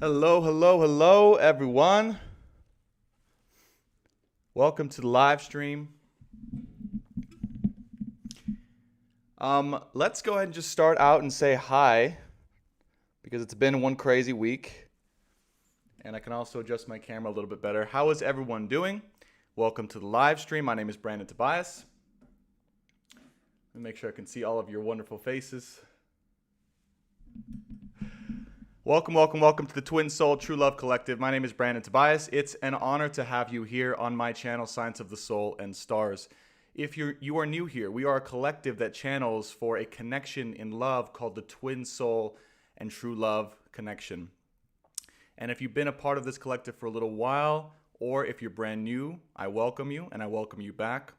Hello, hello, hello, everyone. Welcome to the live stream. Let's go ahead and just start out and say hi because it's been one crazy week. And I can also adjust my camera a little bit better. How is everyone doing? Welcome to the live stream. My name is Brandon Tobias. Let me make sure I can see all of your wonderful faces. Welcome to the Twin Soul True Love Collective. My name is Brandon Tobias. It's an honor to have you here on my channel, Science of the Soul and Stars. If you are new here, we are a collective that channels for a connection in love called the Twin Soul and True Love Connection. And if you've been a part of this collective for a little while, or if you're brand new, I welcome you and I welcome you back.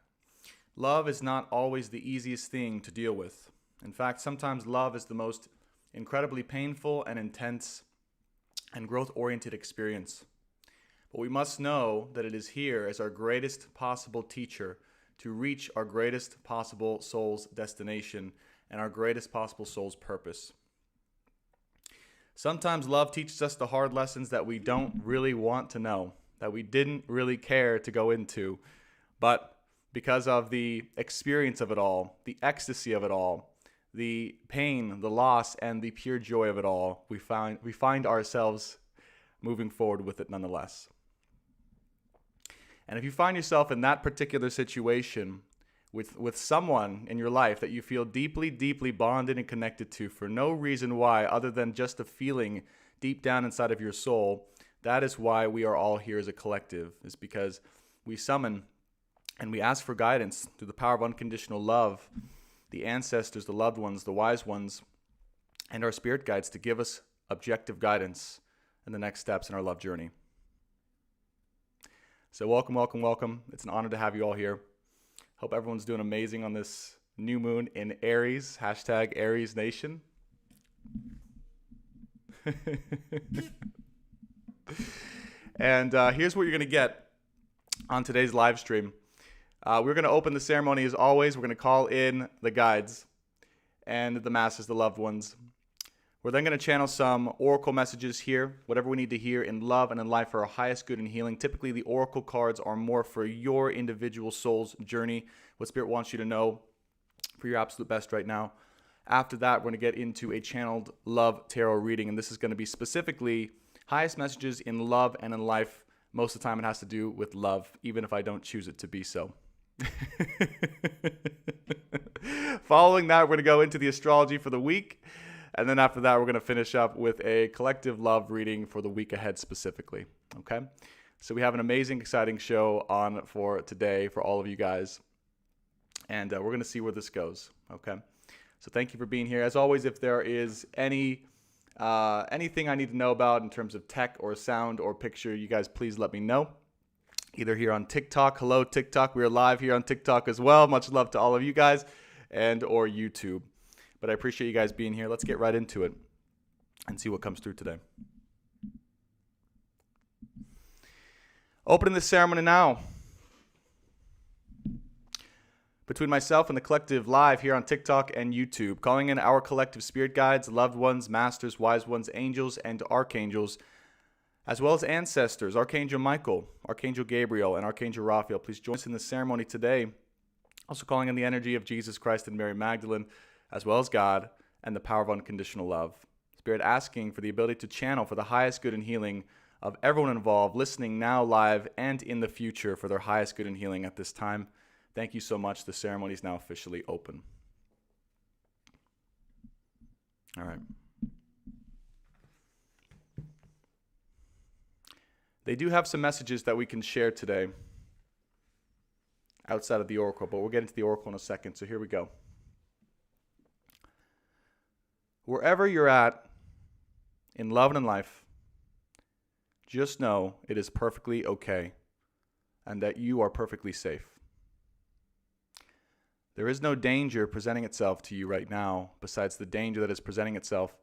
Love is not always the easiest thing to deal with. In fact, sometimes love is the most incredibly painful and intense and growth-oriented experience. But we must know that it is here as our greatest possible teacher to reach our greatest possible soul's destination and our greatest possible soul's purpose. Sometimes love teaches us the hard lessons that we don't really want to know, that we didn't really care to go into, but because of the experience of it all, the ecstasy of it all, the pain, the loss, and the pure joy of it all, we find ourselves moving forward with it nonetheless. And if you find yourself in that particular situation with someone in your life that you feel deeply, deeply bonded and connected to for no reason why other than just a feeling deep down inside of your soul, that is why we are all here as a collective, is because we summon and we ask for guidance through the power of unconditional love, the ancestors, the loved ones, the wise ones, and our spirit guides to give us objective guidance in the next steps in our love journey. So welcome. It's an honor to have you all here. Hope everyone's doing amazing on this new moon in Aries, hashtag Aries Nation. And here's what you're going to get on today's live stream. We're going to open the ceremony as always. We're going to call in the guides and the masters, the loved ones. We're then going to channel some oracle messages here, whatever we need to hear in love and in life for our highest good and healing. Typically, the oracle cards are more for your individual soul's journey, what Spirit wants you to know for your absolute best right now. After that, we're going to get into a channeled love tarot reading, and this is going to be specifically highest messages in love and in life. Most of the time, it has to do with love, even if I don't choose it to be so. Following that, we're going to go into the astrology for the week. And then after that, we're going to finish up with a collective love reading for the week ahead specifically. Okay? So we have an amazing, exciting show on for today for all of you guys. And we're going to see where this goes. Okay? So thank you for being here. As always, if there is anything I need to know about in terms of tech or sound or picture, you guys please let me know. Either here on TikTok. Hello, TikTok. We are live here on TikTok as well. Much love to all of you guys, and or YouTube. But I appreciate you guys being here. Let's get right into it and see what comes through today. Opening the ceremony now. Between myself and the collective live here on TikTok and YouTube, calling in our collective spirit guides, loved ones, masters, wise ones, angels, and archangels, as well as ancestors, Archangel Michael, Archangel Gabriel, and Archangel Raphael. Please join us in the ceremony today. Also calling in the energy of Jesus Christ and Mary Magdalene, as well as God, and the power of unconditional love. Spirit asking for the ability to channel for the highest good and healing of everyone involved, listening now live and in the future for their highest good and healing at this time. Thank you so much. The ceremony is now officially open. All right. They do have some messages that we can share today outside of the oracle, but we'll get into the oracle in a second, so here we go. Wherever you're at in love and in life, just know it is perfectly okay and that you are perfectly safe. There is no danger presenting itself to you right now besides the danger that is presenting itself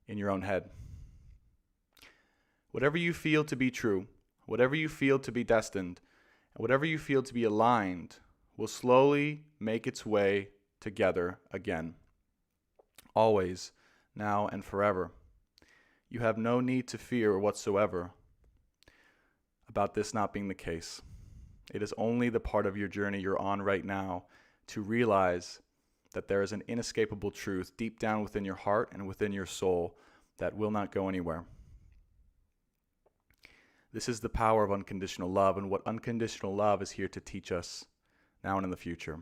in your own head. Whatever you feel to be true, whatever you feel to be destined, and whatever you feel to be aligned will slowly make its way together again. Always, now and forever. You have no need to fear whatsoever about this not being the case. It is only the part of your journey you're on right now to realize that there is an inescapable truth deep down within your heart and within your soul that will not go anywhere. This is the power of unconditional love, and what unconditional love is here to teach us now and in the future.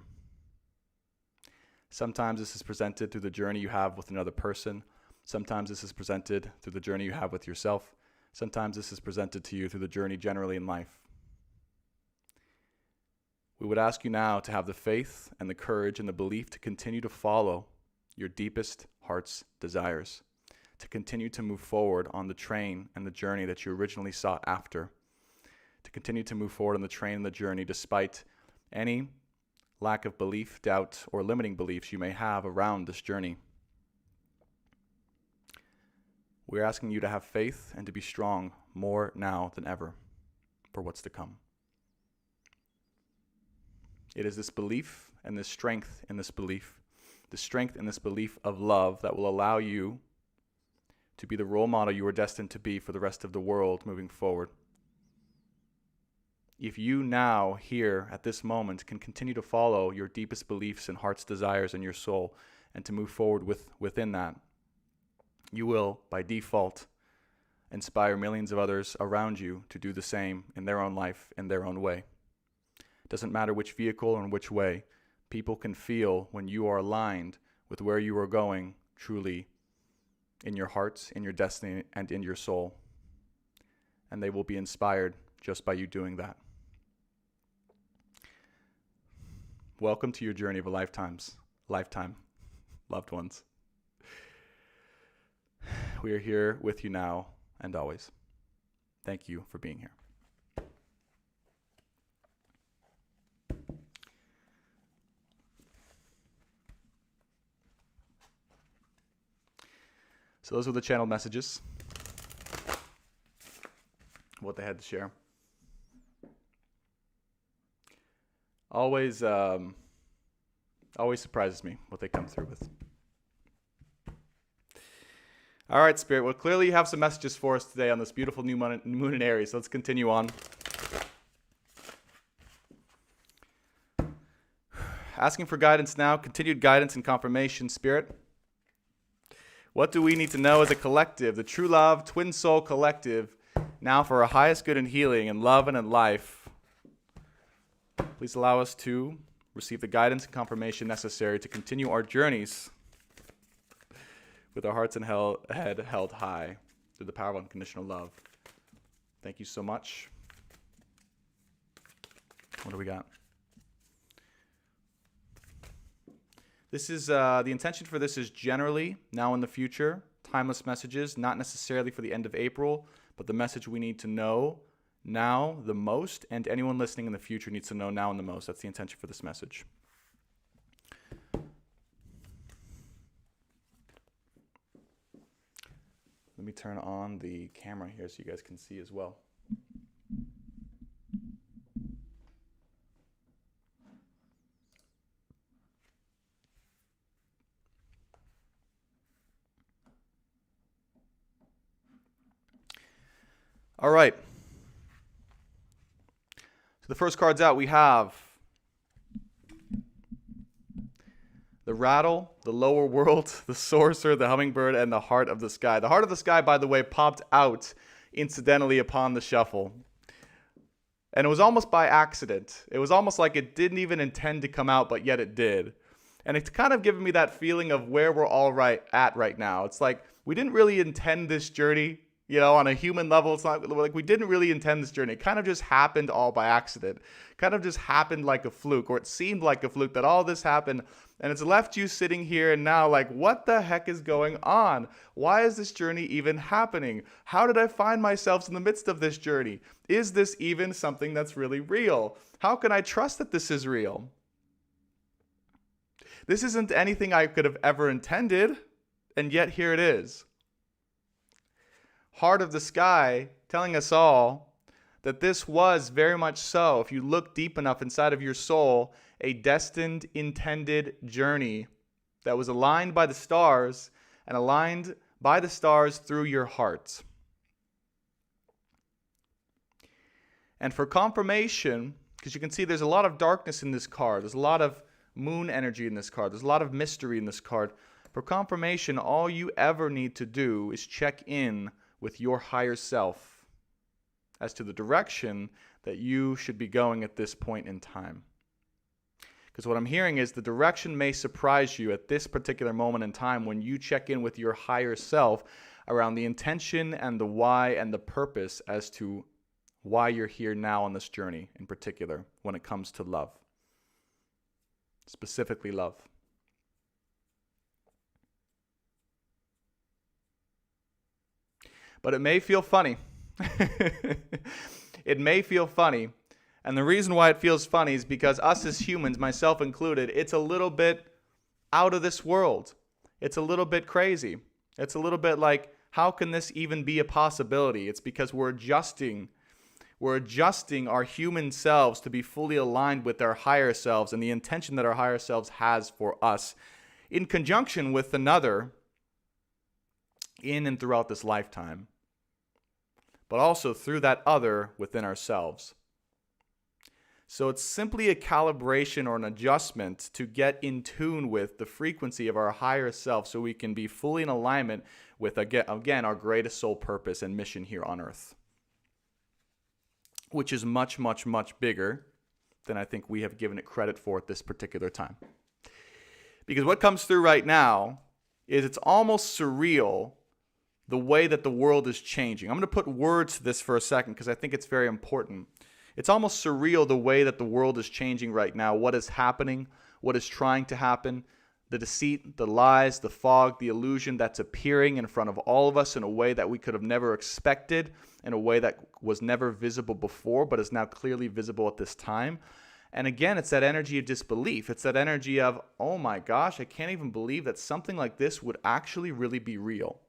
Sometimes this is presented through the journey you have with another person. Sometimes this is presented through the journey you have with yourself. Sometimes this is presented to you through the journey generally in life. We would ask you now to have the faith and the courage and the belief to continue to follow your deepest heart's desires, to continue to move forward on the train and the journey that you originally sought after, to continue to move forward on the train and the journey despite any lack of belief, doubt, or limiting beliefs you may have around this journey. We're asking you to have faith and to be strong more now than ever for what's to come. It is this belief and this strength in this belief, the strength in this belief of love that will allow you to be the role model you are destined to be for the rest of the world moving forward. If you now, here, at this moment, can continue to follow your deepest beliefs and heart's desires in your soul and to move forward within that, you will, by default, inspire millions of others around you to do the same in their own life, in their own way. It doesn't matter which vehicle or in which way, people can feel when you are aligned with where you are going truly in your heart, in your destiny, and in your soul. And they will be inspired just by you doing that. Welcome to your journey of a lifetime, loved ones. We are here with you now and always. Thank you for being here. So those were the channeled messages, what they had to share. Always surprises me what they come through with. All right, Spirit. Well, clearly you have some messages for us today on this beautiful new moon in Aries. So let's continue on. Asking for guidance now, continued guidance and confirmation, Spirit. What do we need to know as a collective, the True Love Twin Soul Collective, now for our highest good and healing in love and in life? Please allow us to receive the guidance and confirmation necessary to continue our journeys with our hearts and head held high through the power of unconditional love. Thank you so much. What do we got? This is the intention for this is generally now in the future, timeless messages, not necessarily for the end of April, but the message we need to know now the most, and anyone listening in the future needs to know now and the most. That's the intention for this message. Let me turn on the camera here so you guys can see as well. All right. So the first cards out, we have the Rattle, the Lower World, the Sorcerer, the Hummingbird, and the Heart of the Sky. The Heart of the Sky, by the way, popped out incidentally upon the shuffle. And it was almost by accident. It was almost like it didn't even intend to come out, but yet it did. And it's kind of given me that feeling of where we're all at right now. It's like we didn't really intend this journey. You know, on a human level, it's not like we didn't really intend this journey. It kind of just happened all by accident. Kind of just happened like a fluke, or it seemed like a fluke that all this happened. And it's left you sitting here and now like, what the heck is going on? Why is this journey even happening? How did I find myself in the midst of this journey? Is this even something that's really real? How can I trust that this is real? This isn't anything I could have ever intended, and yet here it is. Heart of the Sky telling us all that this was very much so, if you look deep enough inside of your soul, a destined, intended journey that was aligned by the stars and aligned by the stars through your heart. And for confirmation, because you can see there's a lot of darkness in this card, there's a lot of moon energy in this card, there's a lot of mystery in this card. For confirmation, all you ever need to do is check in with your higher self as to the direction that you should be going at this point in time. Because what I'm hearing is the direction may surprise you at this particular moment in time when you check in with your higher self around the intention and the why and the purpose as to why you're here now on this journey in particular when it comes to love. Specifically love. But it may feel funny. It may feel funny. And the reason why it feels funny is because us as humans, myself included, it's a little bit out of this world. It's a little bit crazy. It's a little bit like, how can this even be a possibility? It's because we're adjusting our human selves to be fully aligned with our higher selves and the intention that our higher selves has for us in conjunction with another in and throughout this lifetime, but also through that other within ourselves. So it's simply a calibration or an adjustment to get in tune with the frequency of our higher self so we can be fully in alignment with, again, our greatest soul purpose and mission here on earth, which is much, much, much bigger than I think we have given it credit for at this particular time. Because what comes through right now is it's almost surreal the way that the world is changing. I'm going to put words to this for a second because I think it's very important. It's almost surreal the way that the world is changing right now, what is happening, what is trying to happen, the deceit, the lies, the fog, the illusion that's appearing in front of all of us in a way that we could have never expected, in a way that was never visible before but is now clearly visible at this time. And again, it's that energy of disbelief. It's that energy of, oh my gosh, I can't even believe that something like this would actually really be real.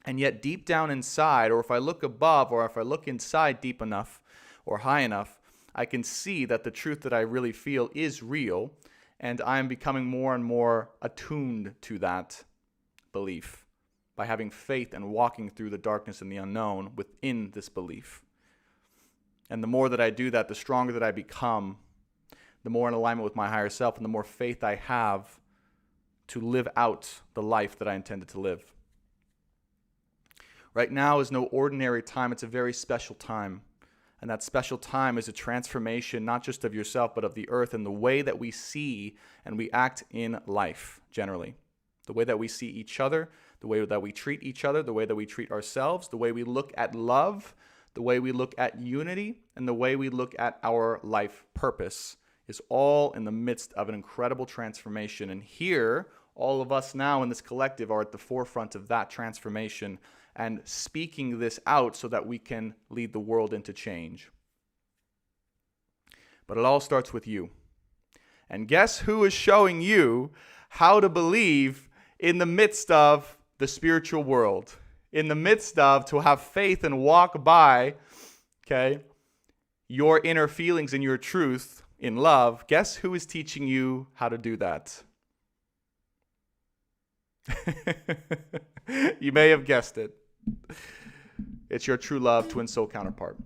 And yet deep down inside, or if I look above, or if I look inside deep enough or high enough, I can see that the truth that I really feel is real, and I am becoming more and more attuned to that belief by having faith and walking through the darkness and the unknown within this belief. And the more that I do that, the stronger that I become, the more in alignment with my higher self, and the more faith I have to live out the life that I intended to live. Right now is no ordinary time. It's a very special time. And that special time is a transformation, not just of yourself, but of the earth and the way that we see and we act in life generally. The way that we see each other, the way that we treat each other, the way that we treat ourselves, the way we look at love, the way we look at unity, and the way we look at our life purpose is all in the midst of an incredible transformation. And here, all of us now in this collective are at the forefront of that transformation and speaking this out so that we can lead the world into change. But it all starts with you. And guess who is showing you how to believe in the midst of the spiritual world? In the midst of, to have faith and walk by, okay, your inner feelings and your truth in love. Guess who is teaching you how to do that? You may have guessed it. It's your true love, twin soul counterpart.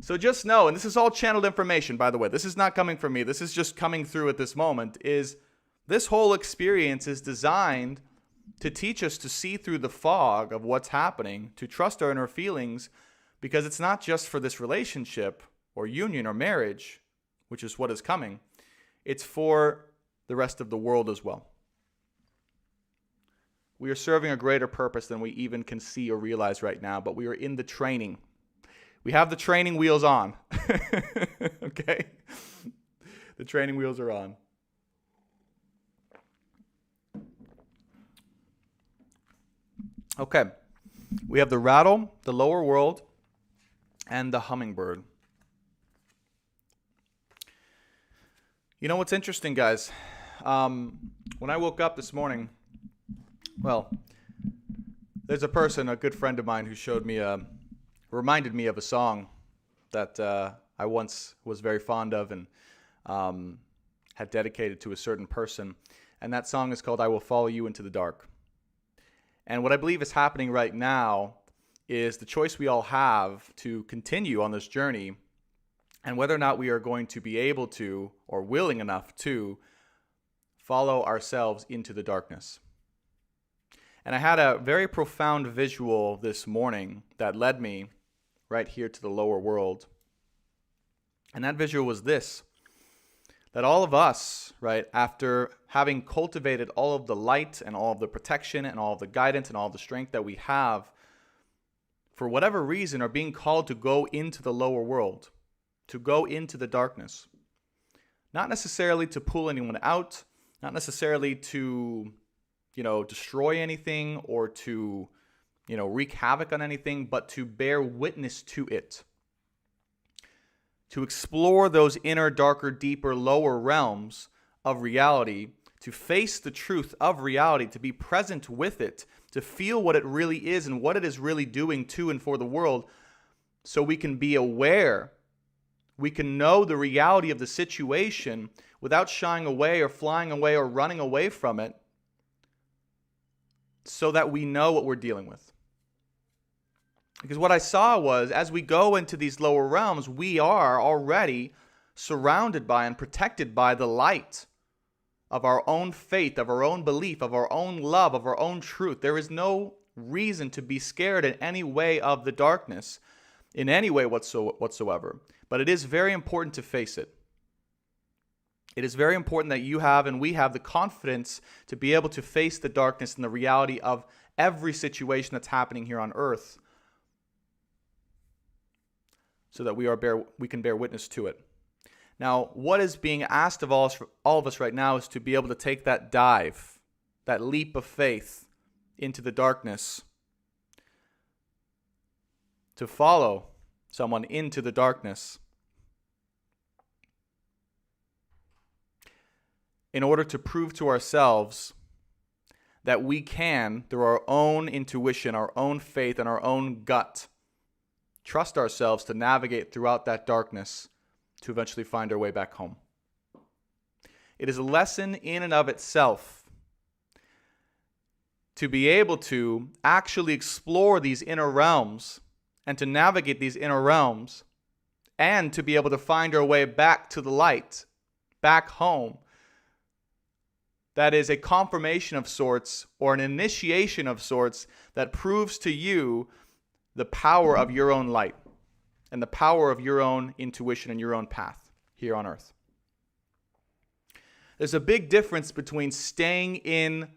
So just know, and this is all channeled information, by the way. This is not coming from me. This is just coming through at this moment, is this whole experience is designed to teach us to see through the fog of what's happening, to trust our inner feelings, because it's not just for this relationship or union or marriage, which is what is coming. It's for the rest of the world as well. We are serving a greater purpose than we even can see or realize right now, but we are in the training. We have the training wheels on. Okay? The training wheels are on. Okay. We have the rattle, the lower world, and the hummingbird. You know what's interesting, guys? When I woke up this morning, well, there's a person, a good friend of mine, who reminded me of a song that I once was very fond of and had dedicated to a certain person. And that song is called "I Will Follow You Into the Dark." And what I believe is happening right now is the choice we all have to continue on this journey and whether or not we are going to be able to or willing enough to follow ourselves into the darkness. And I had a very profound visual this morning that led me right here to the lower world. And that visual was this, that all of us, right, after having cultivated all of the light and all of the protection and all of the guidance and all of the strength that we have, for whatever reason, are being called to go into the lower world, to go into the darkness. Not necessarily to pull anyone out, not necessarily to, destroy anything or to, wreak havoc on anything, but to bear witness to it. To explore those inner, darker, deeper, lower realms of reality, to face the truth of reality, to be present with it, to feel what it really is and what it is really doing to and for the world, so we can be aware. We can know the reality of the situation without shying away or flying away or running away from it, so that we know what we're dealing with. Because what I saw was, as we go into these lower realms, we are already surrounded by and protected by the light of our own faith, of our own belief, of our own love, of our own truth. There is no reason to be scared in any way of the darkness, in any way whatsoever. But it is very important to face it. It is very important that you have and we have the confidence to be able to face the darkness and the reality of every situation that's happening here on earth, so that we can bear witness to it. Now, what is being asked of all of us right now is to be able to take that dive, that leap of faith into the darkness, to follow someone into the darkness, in order to prove to ourselves that we can, through our own intuition, our own faith, and our own gut, trust ourselves to navigate throughout that darkness to eventually find our way back home. It is a lesson in and of itself to be able to actually explore these inner realms and to navigate these inner realms and to be able to find our way back to the light, back home. That is a confirmation of sorts or an initiation of sorts that proves to you the power of your own light and the power of your own intuition and your own path here on earth. There's a big difference between staying in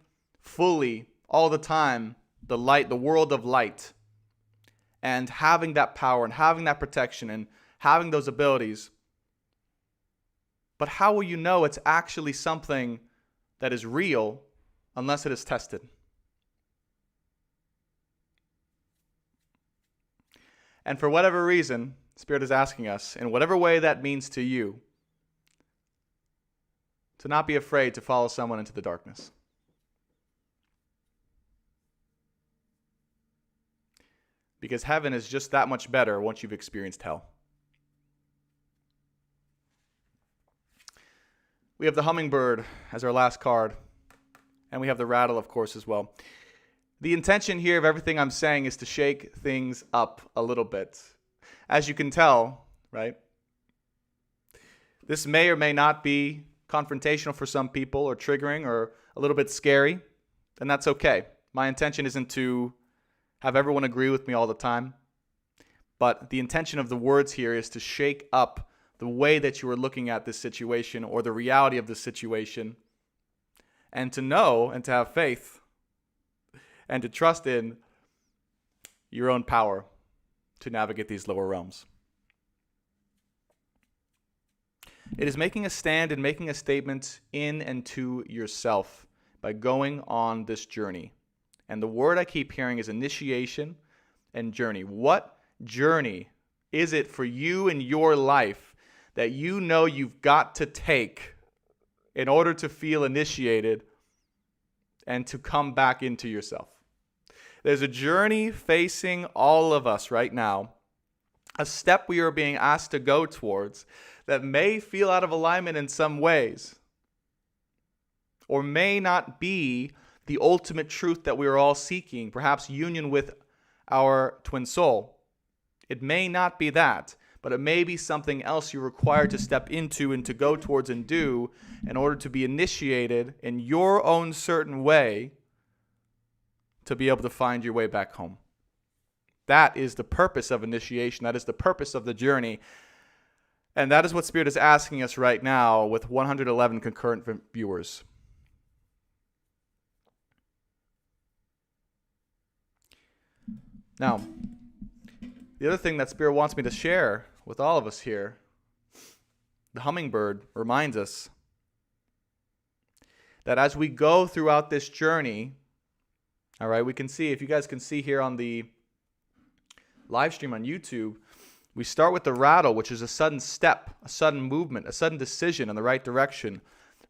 fully all the time the light, the world of light, and having that power and having that protection and having those abilities. But how will you know it's actually something that is real unless it is tested? And for whatever reason, Spirit is asking us, in whatever way that means to you, to not be afraid to follow someone into the darkness. Because heaven is just that much better once you've experienced hell. We have the hummingbird as our last card, and we have the rattle, of course, as well. The intention here of everything I'm saying is to shake things up a little bit. As you can tell, right? This may or may not be confrontational for some people or triggering or a little bit scary, and that's okay. My intention isn't to have everyone agree with me all the time, but the intention of the words here is to shake up the way that you are looking at this situation or the reality of this situation, and to know and to have faith and to trust in your own power to navigate these lower realms. It is making a stand and making a statement in and to yourself by going on this journey. And the word I keep hearing is initiation and journey. What journey is it for you in your life that you know you've got to take in order to feel initiated and to come back into yourself? There's a journey facing all of us right now, a step we are being asked to go towards that may feel out of alignment in some ways, or may not be the ultimate truth that we are all seeking, perhaps union with our twin soul. It may not be that, but it may be something else you're required to step into and to go towards and do in order to be initiated in your own certain way to be able to find your way back home. That is the purpose of initiation. That is the purpose of the journey. And that is what Spirit is asking us right now with 111 concurrent viewers. Now, the other thing that Spirit wants me to share with all of us here, the hummingbird reminds us that as we go throughout this journey, all right, we can see, if you guys can see here on the live stream on YouTube, we start with the rattle, which is a sudden step, a sudden movement, a sudden decision in the right direction,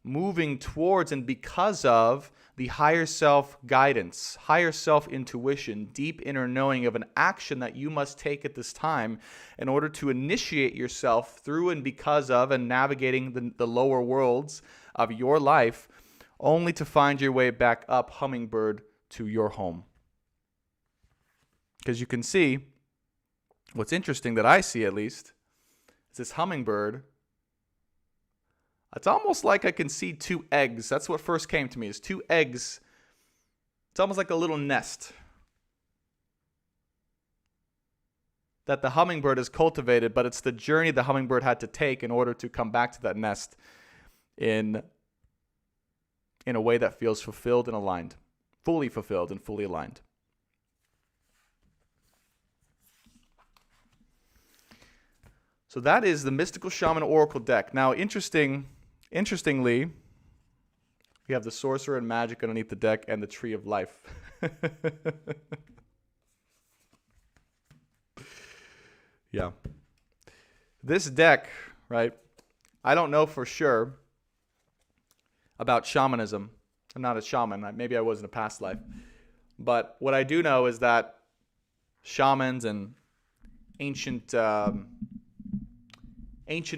moving towards and because of the higher self guidance, higher self intuition, deep inner knowing of an action that you must take at this time in order to initiate yourself through and because of and navigating the lower worlds of your life, only to find your way back up, hummingbird, to your home. Because you can see, what's interesting that I see at least, is this hummingbird. It's almost like I can see two eggs. That's what first came to me, is two eggs. It's almost like a little nest that the hummingbird has cultivated, but it's the journey the hummingbird had to take in order to come back to that nest in a way that feels fulfilled and aligned, fully fulfilled and fully aligned. So that is the Mystical Shaman Oracle deck. Now, interestingly, we have the Sorcerer and Magic underneath the deck and the Tree of Life. Yeah. This deck, right, I don't know for sure about shamanism. I'm not a shaman. Maybe I was in a past life. But what I do know is that shamans and ancient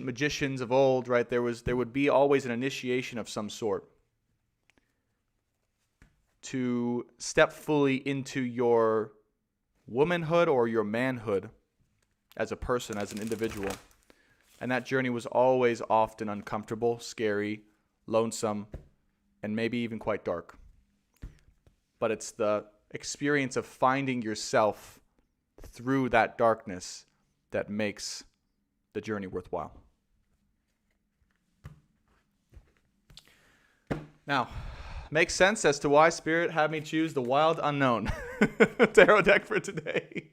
magicians of old, right, there would be always an initiation of some sort to step fully into your womanhood or your manhood as a person, as an individual. And that journey was always often uncomfortable, scary, lonesome, and maybe even quite dark. But it's the experience of finding yourself through that darkness that makes the journey worthwhile. Now, makes sense as to why Spirit had me choose the Wild Unknown tarot deck for today.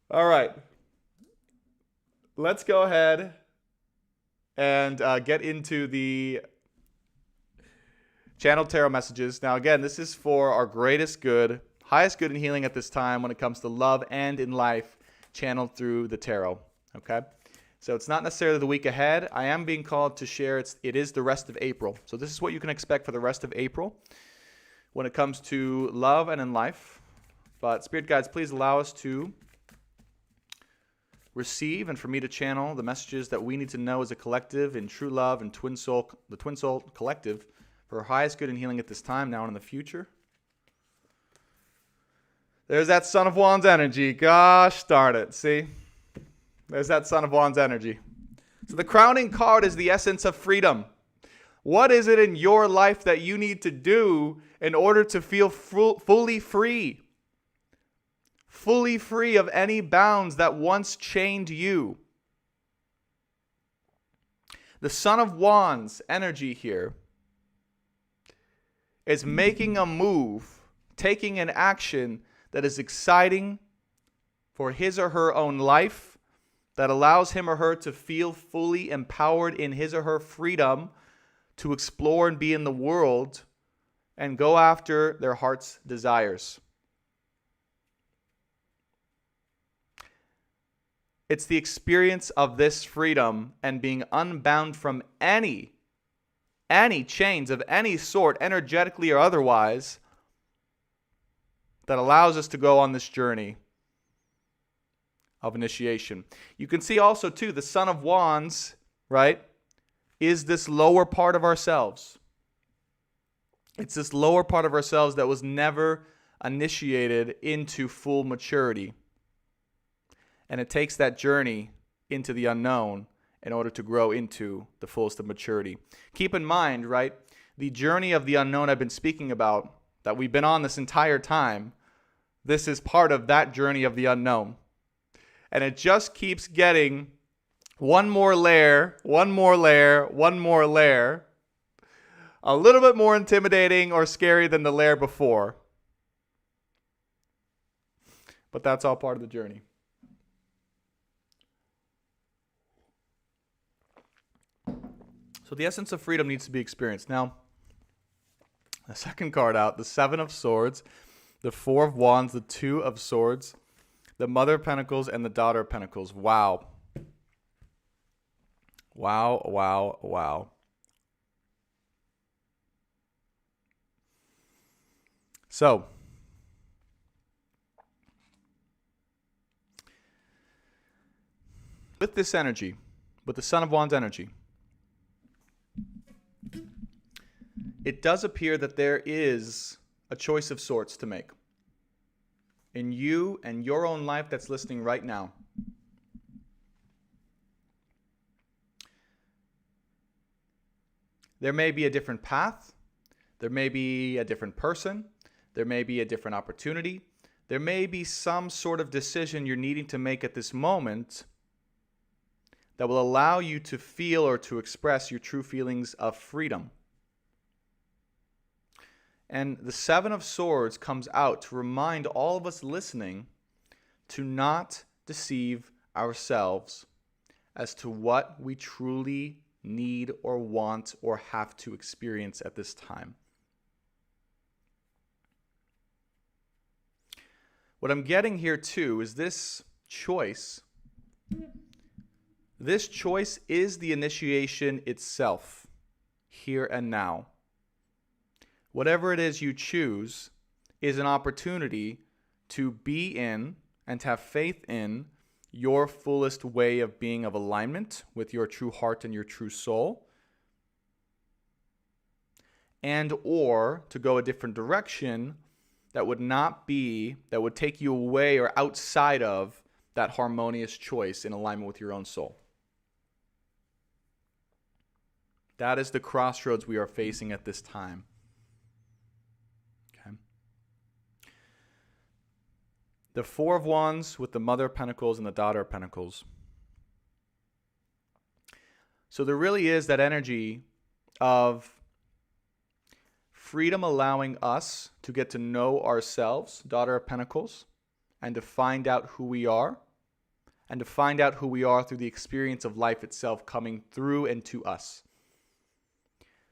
All right. Let's go ahead and get into the channel tarot messages. Now, again, this is for our greatest good, highest good and healing at this time when it comes to love and in life, channeled through the tarot. Okay? So it's not necessarily the week ahead. I am being called to share. It is the rest of April. So this is what you can expect for the rest of April when it comes to love and in life. But Spirit Guides, please allow us to receive and for me to channel the messages that we need to know as a collective in true love and the Twin Soul Collective for our highest good and healing at this time, now and in the future. There's that Son of Wands energy. Gosh darn it. See? There's that Son of Wands energy. So the crowning card is the essence of freedom. What is it in your life that you need to do in order to feel fully free? Fully free of any bounds that once chained you. The Son of Wands energy here is making a move, taking an action that is exciting for his or her own life, that allows him or her to feel fully empowered in his or her freedom to explore and be in the world and go after their heart's desires. It's the experience of this freedom and being unbound from any chains of any sort, energetically or otherwise, that allows us to go on this journey of initiation. You can see also, too, the Son of Wands, right, is this lower part of ourselves. It's this lower part of ourselves that was never initiated into full maturity. And it takes that journey into the unknown in order to grow into the fullest of maturity. Keep in mind, right, the journey of the unknown I've been speaking about, that we've been on this entire time, this is part of that journey of the unknown. And it just keeps getting one more layer, one more layer, one more layer, a little bit more intimidating or scary than the layer before. But that's all part of the journey. So the essence of freedom needs to be experienced. Now, the second card out, the Seven of Swords, the Four of Wands, the Two of Swords, the Mother of Pentacles, and the Daughter of Pentacles. Wow. Wow, wow, wow. So, with this energy, with the Son of Wands energy, it does appear that there is a choice of sorts to make in you and your own life that's listening right now. There may be a different path. There may be a different person. There may be a different opportunity. There may be some sort of decision you're needing to make at this moment that will allow you to feel or to express your true feelings of freedom. And the Seven of Swords comes out to remind all of us listening to not deceive ourselves as to what we truly need or want or have to experience at this time. What I'm getting here too is this choice. This choice is the initiation itself, here and now. Whatever it is you choose is an opportunity to be in and to have faith in your fullest way of being of alignment with your true heart and your true soul, and or to go a different direction that would take you away or outside of that harmonious choice in alignment with your own soul. That is the crossroads we are facing at this time. Okay. The Four of Wands with the Mother of Pentacles and the Daughter of Pentacles. So there really is that energy of freedom allowing us to get to know ourselves, Daughter of Pentacles, and to find out who we are, and to find out who we are through the experience of life itself coming through and to us.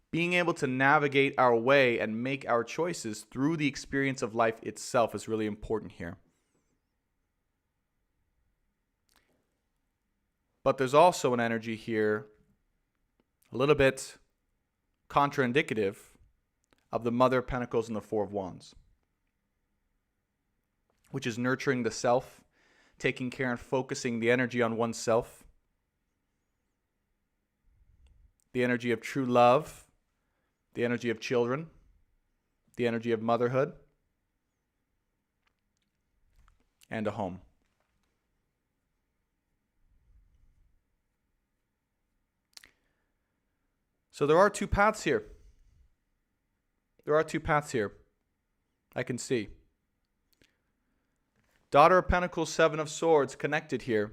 Being able to navigate our way and make our choices through the experience of life itself is really important here. But there's also an energy here, a little bit contraindicative, of the Mother of Pentacles and the Four of Wands, which is nurturing the self, taking care and focusing the energy on oneself, the energy of true love, the energy of children, the energy of motherhood, and a home. So there are two paths here. There are two paths here I can see. Daughter of Pentacles, Seven of Swords connected here.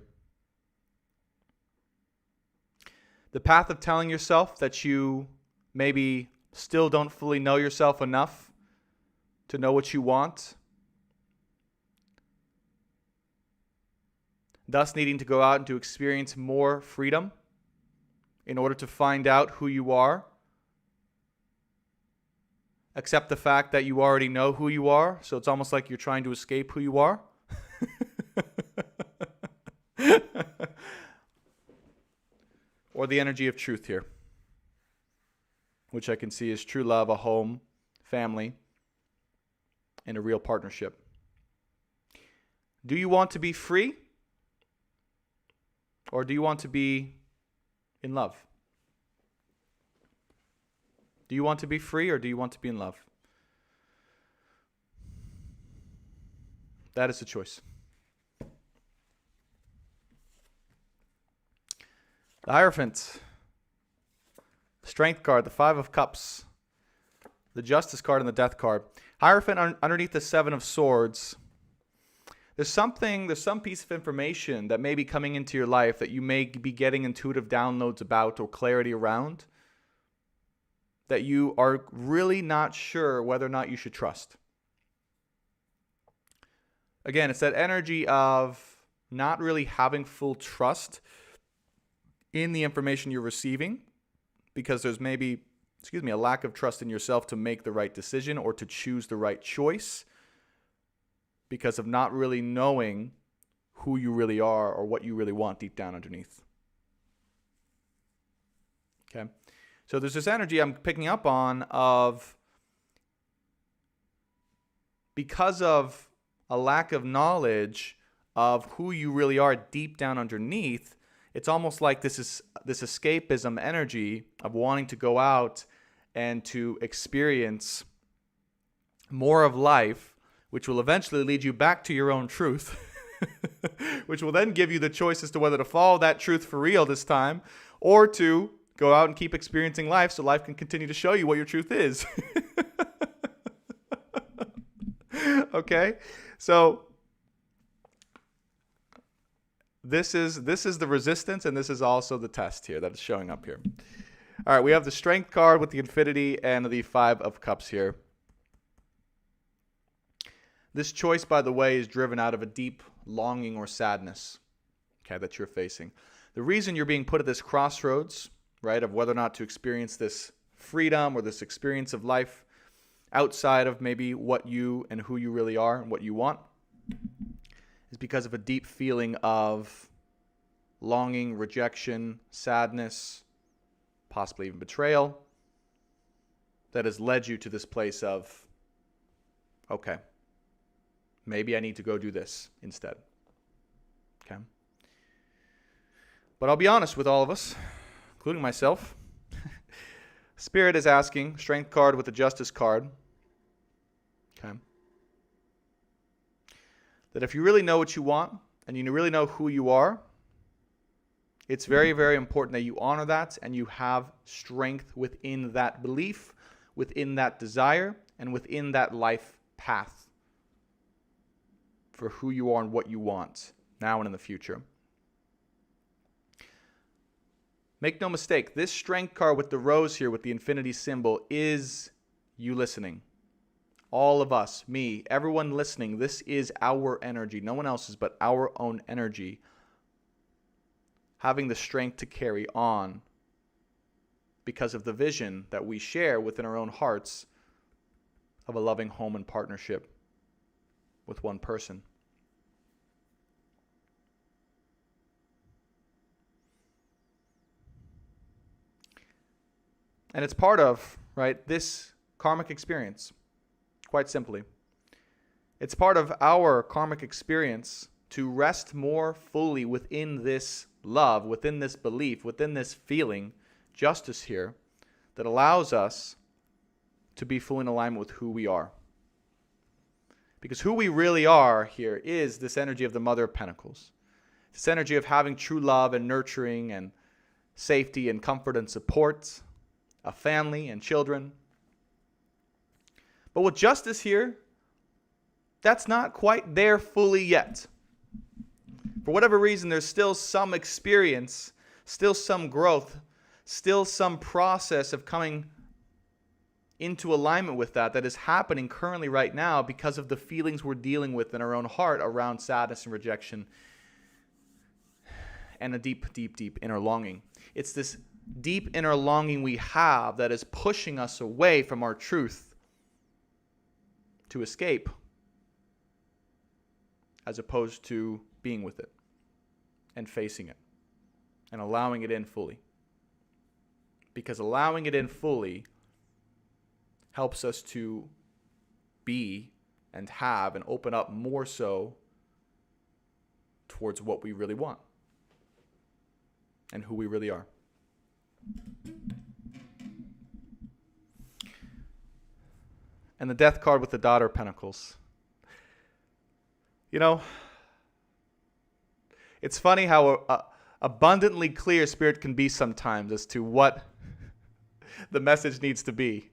The path of telling yourself that you maybe still don't fully know yourself enough to know what you want, thus needing to go out and to experience more freedom in order to find out who you are. Accept the fact that you already know who you are, so it's almost like you're trying to escape who you are. Or the energy of truth here, which I can see is true love, a home, family, and a real partnership. Do you want to be free? Or do you want to be in love? Do you want to be free or do you want to be in love? That is the choice. The Hierophant, the Strength card, the Five of Cups, the Justice card, and the Death card. Hierophant underneath the Seven of Swords. There's some piece of information that may be coming into your life that you may be getting intuitive downloads about or clarity around that you are really not sure whether or not you should trust. Again, it's that energy of not really having full trust in the information you're receiving because there's maybe, a lack of trust in yourself to make the right decision or to choose the right choice because of not really knowing who you really are or what you really want deep down underneath. Okay? So there's this energy I'm picking up on of because of a lack of knowledge of who you really are deep down underneath, it's almost like this escapism energy of wanting to go out and to experience more of life, which will eventually lead you back to your own truth, which will then give you the choice as to whether to follow that truth for real this time or to go out and keep experiencing life so life can continue to show you what your truth is. Okay? So this is the resistance, and this is also the test here that is showing up here. All right, we have the Strength card with the Infinity and the Five of Cups here. This choice, by the way, is driven out of a deep longing or sadness, okay, that you're facing. The reason you're being put at this crossroads, right, of whether or not to experience this freedom or this experience of life outside of maybe what you and who you really are and what you want, is because of a deep feeling of longing, rejection, sadness, possibly even betrayal, that has led you to this place of, okay, maybe I need to go do this instead. Okay? But I'll be honest with all of us, including myself. Spirit is asking, Strength card with the Justice card, okay, that if you really know what you want and you really know who you are, it's very, very important that you honor that and you have strength within that belief, within that desire, and within that life path for who you are and what you want now and in the future. Make no mistake, this Strength card with the rose here with the infinity symbol is you listening. All of us, me, everyone listening, this is our energy. No one else's, but our own energy. Having the strength to carry on because of the vision that we share within our own hearts of a loving home and partnership with one person. And it's part of, right, this karmic experience, quite simply. It's part of our karmic experience to rest more fully within this love, within this belief, within this feeling, justice here, that allows us to be fully in alignment with who we are. Because who we really are here is this energy of the Mother of Pentacles. This energy of having true love and nurturing and safety and comfort and support, a family and children. But with justice here, that's not quite there fully yet. For whatever reason, there's still some experience, still some growth, still some process of coming into alignment with that is happening currently right now because of the feelings we're dealing with in our own heart around sadness and rejection and a deep, deep, deep inner longing. It's this deep inner longing we have that is pushing us away from our truth to escape as opposed to being with it and facing it and allowing it in fully. Because allowing it in fully helps us to be and have and open up more so towards what we really want and who we really are. and the Death card with the Daughter of Pentacles. You know, it's funny how abundantly clear Spirit can be sometimes as to what the message needs to be.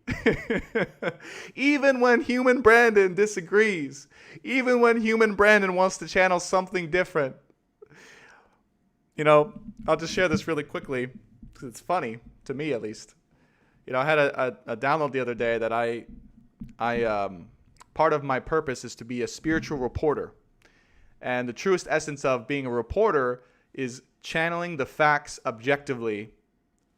Even when human Brandon disagrees, even when human Brandon wants to channel something different. You know, I'll just share this really quickly because it's funny, to me at least. You know, I had a download the other day that I part of my purpose is to be a spiritual reporter. And the truest essence of being a reporter is channeling the facts objectively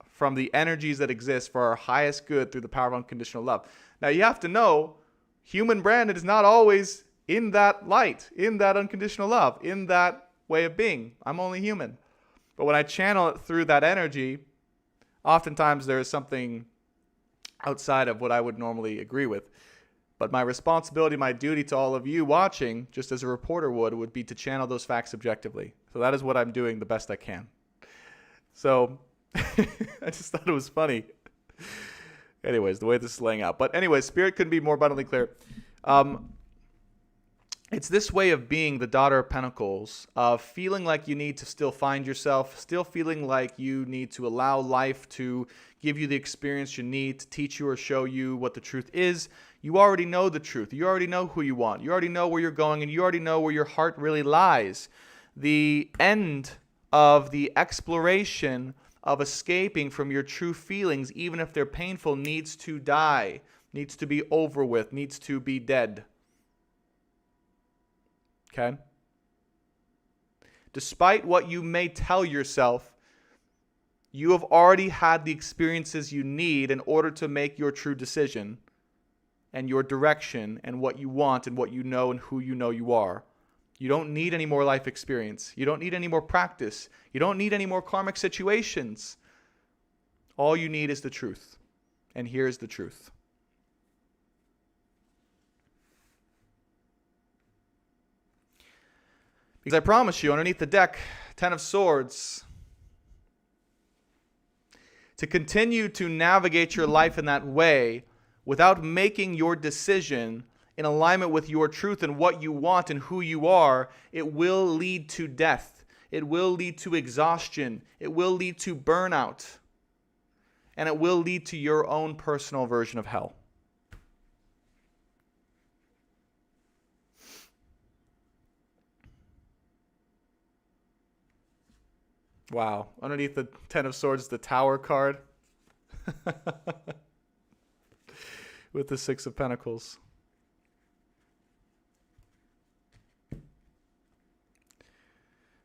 from the energies that exist for our highest good through the power of unconditional love. Now, you have to know, human Brandon is not always in that light, in that unconditional love, in that way of being. I'm only human. But when I channel it through that energy, oftentimes there is something outside of what I would normally agree with. But my responsibility, my duty to all of you watching, just as a reporter would be to channel those facts objectively. So that is what I'm doing the best I can. So I just thought it was funny. Anyways, the way this is laying out. But anyways, Spirit couldn't be more abundantly clear. It's this way of being the Daughter of Pentacles, of feeling like you need to still find yourself, still feeling like you need to allow life to give you the experience you need to teach you or show you what the truth is. You already know the truth. You already know who you want. You already know where you're going, and you already know where your heart really lies. The end of the exploration of escaping from your true feelings, even if they're painful, needs to die, needs to be over with, needs to be dead. Okay? Despite what you may tell yourself, you have already had the experiences you need in order to make your true decision and your direction and what you want and what you know and who you know you are. You don't need any more life experience. You don't need any more practice. You don't need any more karmic situations. All you need is the truth. And here's the truth. Because I promise you, underneath the deck, 10 of Swords, to continue to navigate your life in that way without making your decision in alignment with your truth and what you want and who you are, it will lead to death. It will lead to exhaustion. It will lead to burnout. And it will lead to your own personal version of hell. Wow. Underneath the 10 of Swords, the Tower card. With the 6 of Pentacles.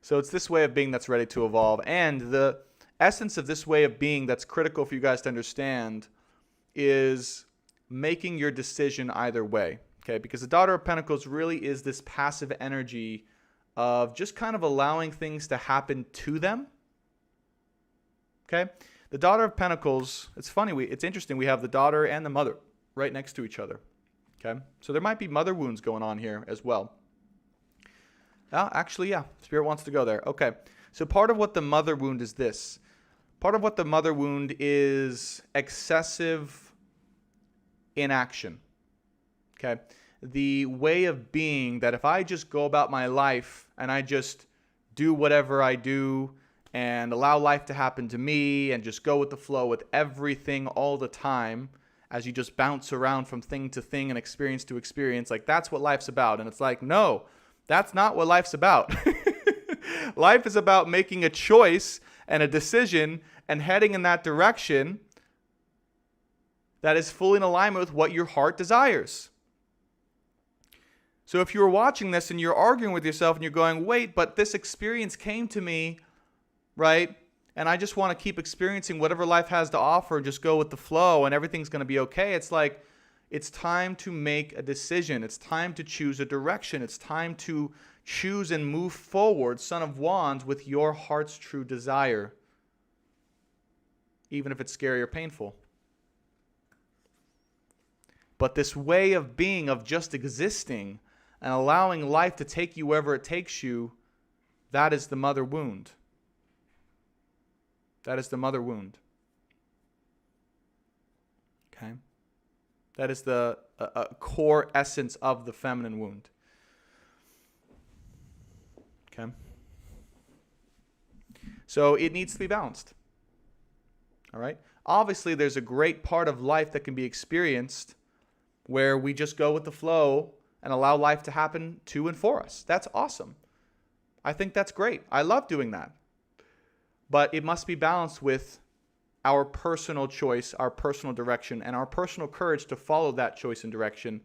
So it's this way of being that's ready to evolve. And the essence of this way of being that's critical for you guys to understand is making your decision either way. Okay? Because the Daughter of Pentacles really is this passive energy of just kind of allowing things to happen to them. Okay? The Daughter of Pentacles, it's funny, it's interesting, we have the daughter and the mother right next to each other. Okay? So there might be mother wounds going on here as well. Actually, yeah, Spirit wants to go there. Okay. So part of what the mother wound is this. Part of what the mother wound is excessive inaction. Okay? The way of being that if I just go about my life and I just do whatever I do and allow life to happen to me and just go with the flow with everything all the time as you just bounce around from thing to thing and experience to experience, like that's what life's about. And it's like, no, that's not what life's about. Life is about making a choice and a decision and heading in that direction that is fully in alignment with what your heart desires. So if you're watching this and you're arguing with yourself and you're going, wait, but this experience came to me, right? And I just want to keep experiencing whatever life has to offer, just go with the flow and everything's going to be okay. It's like, it's time to make a decision. It's time to choose a direction. It's time to choose and move forward, Son of Wands, with your heart's true desire, even if it's scary or painful. But this way of being, of just existing and allowing life to take you wherever it takes you, that is the mother wound. That is the mother wound. Okay? That is the core essence of the feminine wound. Okay? So it needs to be balanced. All right? Obviously, there's a great part of life that can be experienced where we just go with the flow and allow life to happen to and for us. That's awesome. I think that's great. I love doing that. But it must be balanced with our personal choice, our personal direction, and our personal courage to follow that choice and direction.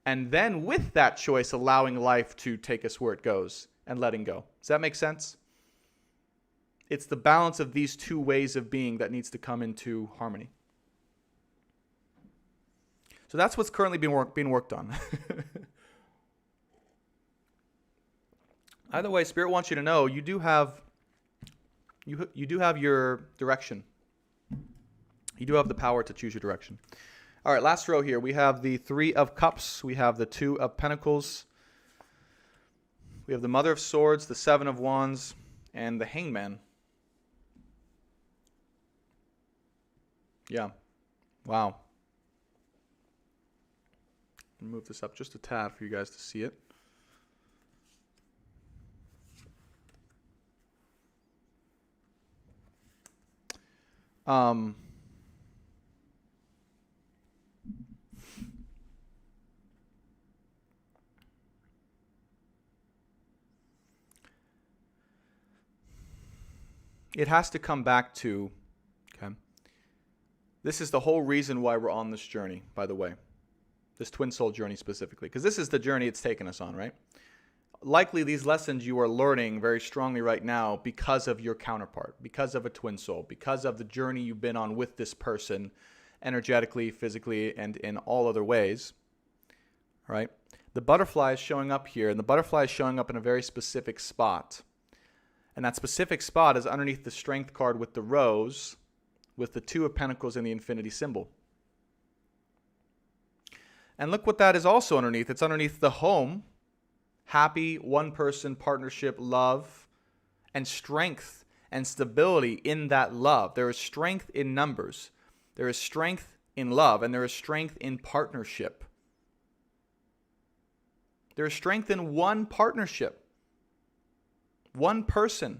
And then with that choice, allowing life to take us where it goes and letting go. Does that make sense? It's the balance of these two ways of being that needs to come into harmony. So that's what's currently being worked on. Either way, Spirit wants you to know you do have your direction. You do have the power to choose your direction. All right, last row here. We have the Three of Cups. We have the Two of Pentacles. We have the Mother of Swords, the Seven of Wands, and the Hangman. Yeah. Wow. Move this up just a tad for you guys to see it. It has to come back to, okay, this is the whole reason why we're on this journey, by the way. This twin soul journey specifically, because this is the journey it's taken us on, right? Likely these lessons you are learning very strongly right now because of your counterpart, because of a twin soul, because of the journey you've been on with this person, energetically, physically, and in all other ways, right? The butterfly is showing up here, and the butterfly is showing up in a very specific spot. And that specific spot is underneath the Strength card with the rose, with the Two of Pentacles and the infinity symbol. And look what that is also underneath. It's underneath the home, happy, one-person partnership, love, and strength and stability in that love. There is strength in numbers. There is strength in love, and there is strength in partnership. There is strength in one partnership, one person,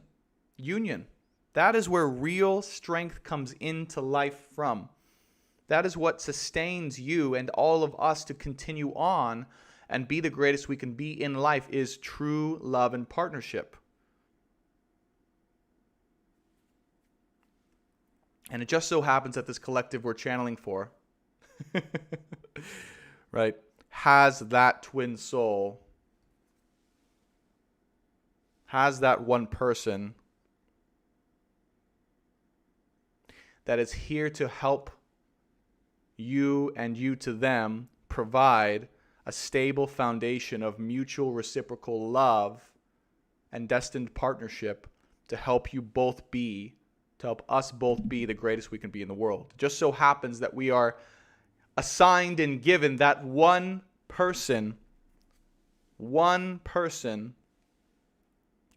union. That is where real strength comes into life from. That is what sustains you and all of us to continue on and be the greatest we can be in life, is true love and partnership. And it just so happens that this collective we're channeling for, right, has that twin soul, has that one person that is here to help you and you to them provide a stable foundation of mutual reciprocal love and destined partnership to help you both be, to help us both be the greatest we can be in the world. It just so happens that we are assigned and given that one person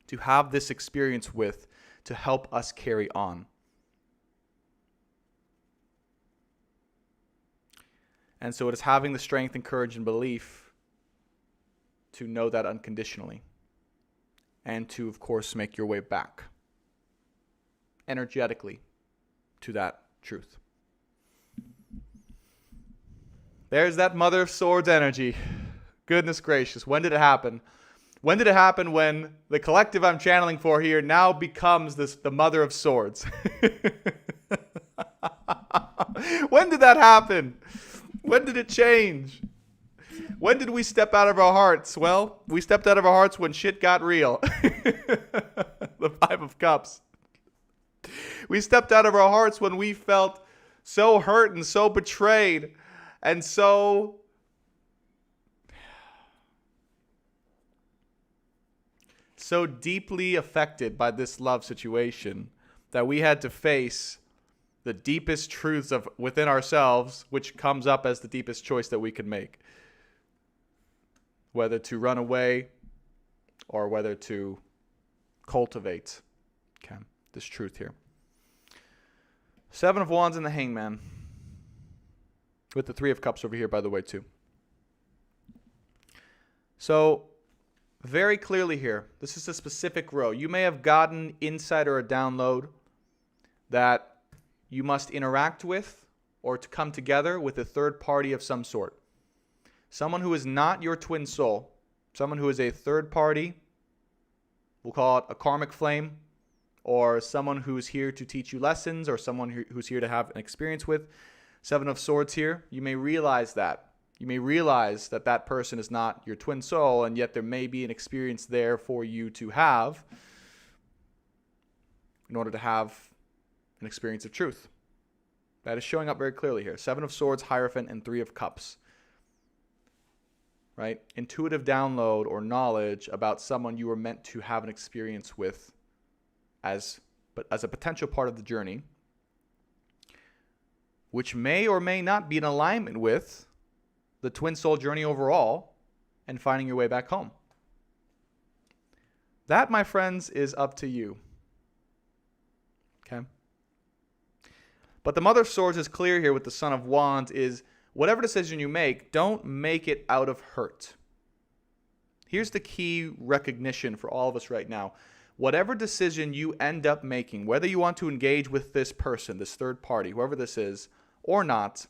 to have this experience with, to help us carry on. And so it is having the strength and courage and belief to know that unconditionally. And to, of course, make your way back energetically to that truth. There's that Mother of Swords energy. Goodness gracious. When did it happen? When did it happen when the collective I'm channeling for here now becomes the Mother of Swords? When did that happen? When did it change? When did we step out of our hearts? Well, we stepped out of our hearts when shit got real. The Five of Cups. We stepped out of our hearts when we felt so hurt and so betrayed and so deeply affected by this love situation that we had to face the deepest truths of within ourselves, which comes up as the deepest choice that we could make. Whether to run away or whether to cultivate this truth here. Seven of Wands and the Hangman. with the Three of Cups over here, by the way, too. So very clearly here, this is a specific row. You may have gotten insight or a download that you must interact with or to come together with a third party of some sort. Someone who is not your twin soul, someone who is a third party, we'll call it a karmic flame, or someone who's here to teach you lessons, or someone who's here to have an experience with. Seven of Swords here. You may realize that. You may realize that that person is not your twin soul, and yet there may be an experience there for you to have in order to have an experience of truth. That is showing up very clearly here. Seven of Swords, Hierophant, and Three of Cups. Right? Intuitive download or knowledge about someone you were meant to have an experience with as a potential part of the journey, which may or may not be in alignment with the twin soul journey overall and finding your way back home. That, my friends, is up to you. Okay? But the Mother of Swords is clear here with the Son of Wands is whatever decision you make, don't make it out of hurt. Here's the key recognition for all of us right now. Whatever decision you end up making, whether you want to engage with this person, this third party, whoever this is, or not,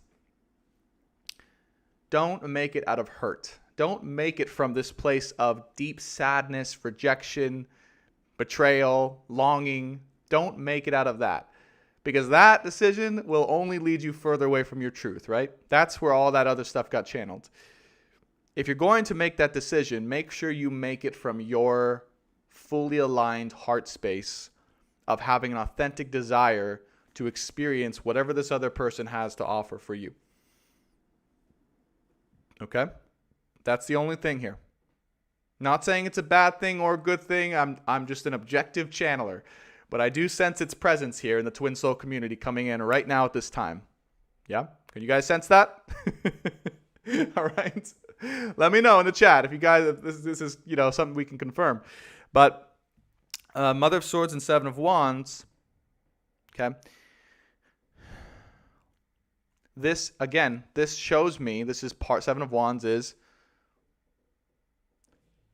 don't make it out of hurt. Don't make it from this place of deep sadness, rejection, betrayal, longing. Don't make it out of that. Because that decision will only lead you further away from your truth, right? That's where all that other stuff got channeled. If you're going to make that decision, make sure you make it from your fully aligned heart space of having an authentic desire to experience whatever this other person has to offer for you. Okay? That's the only thing here. Not saying it's a bad thing or a good thing. I'm just an objective channeler. But I do sense its presence here in the Twin Soul community coming in right now at this time. Yeah? Can you guys sense that? All right. Let me know in the chat if you guys, if this is, something we can confirm. But Mother of Swords and Seven of Wands, okay? This, again, this shows me, this is part, Seven of Wands is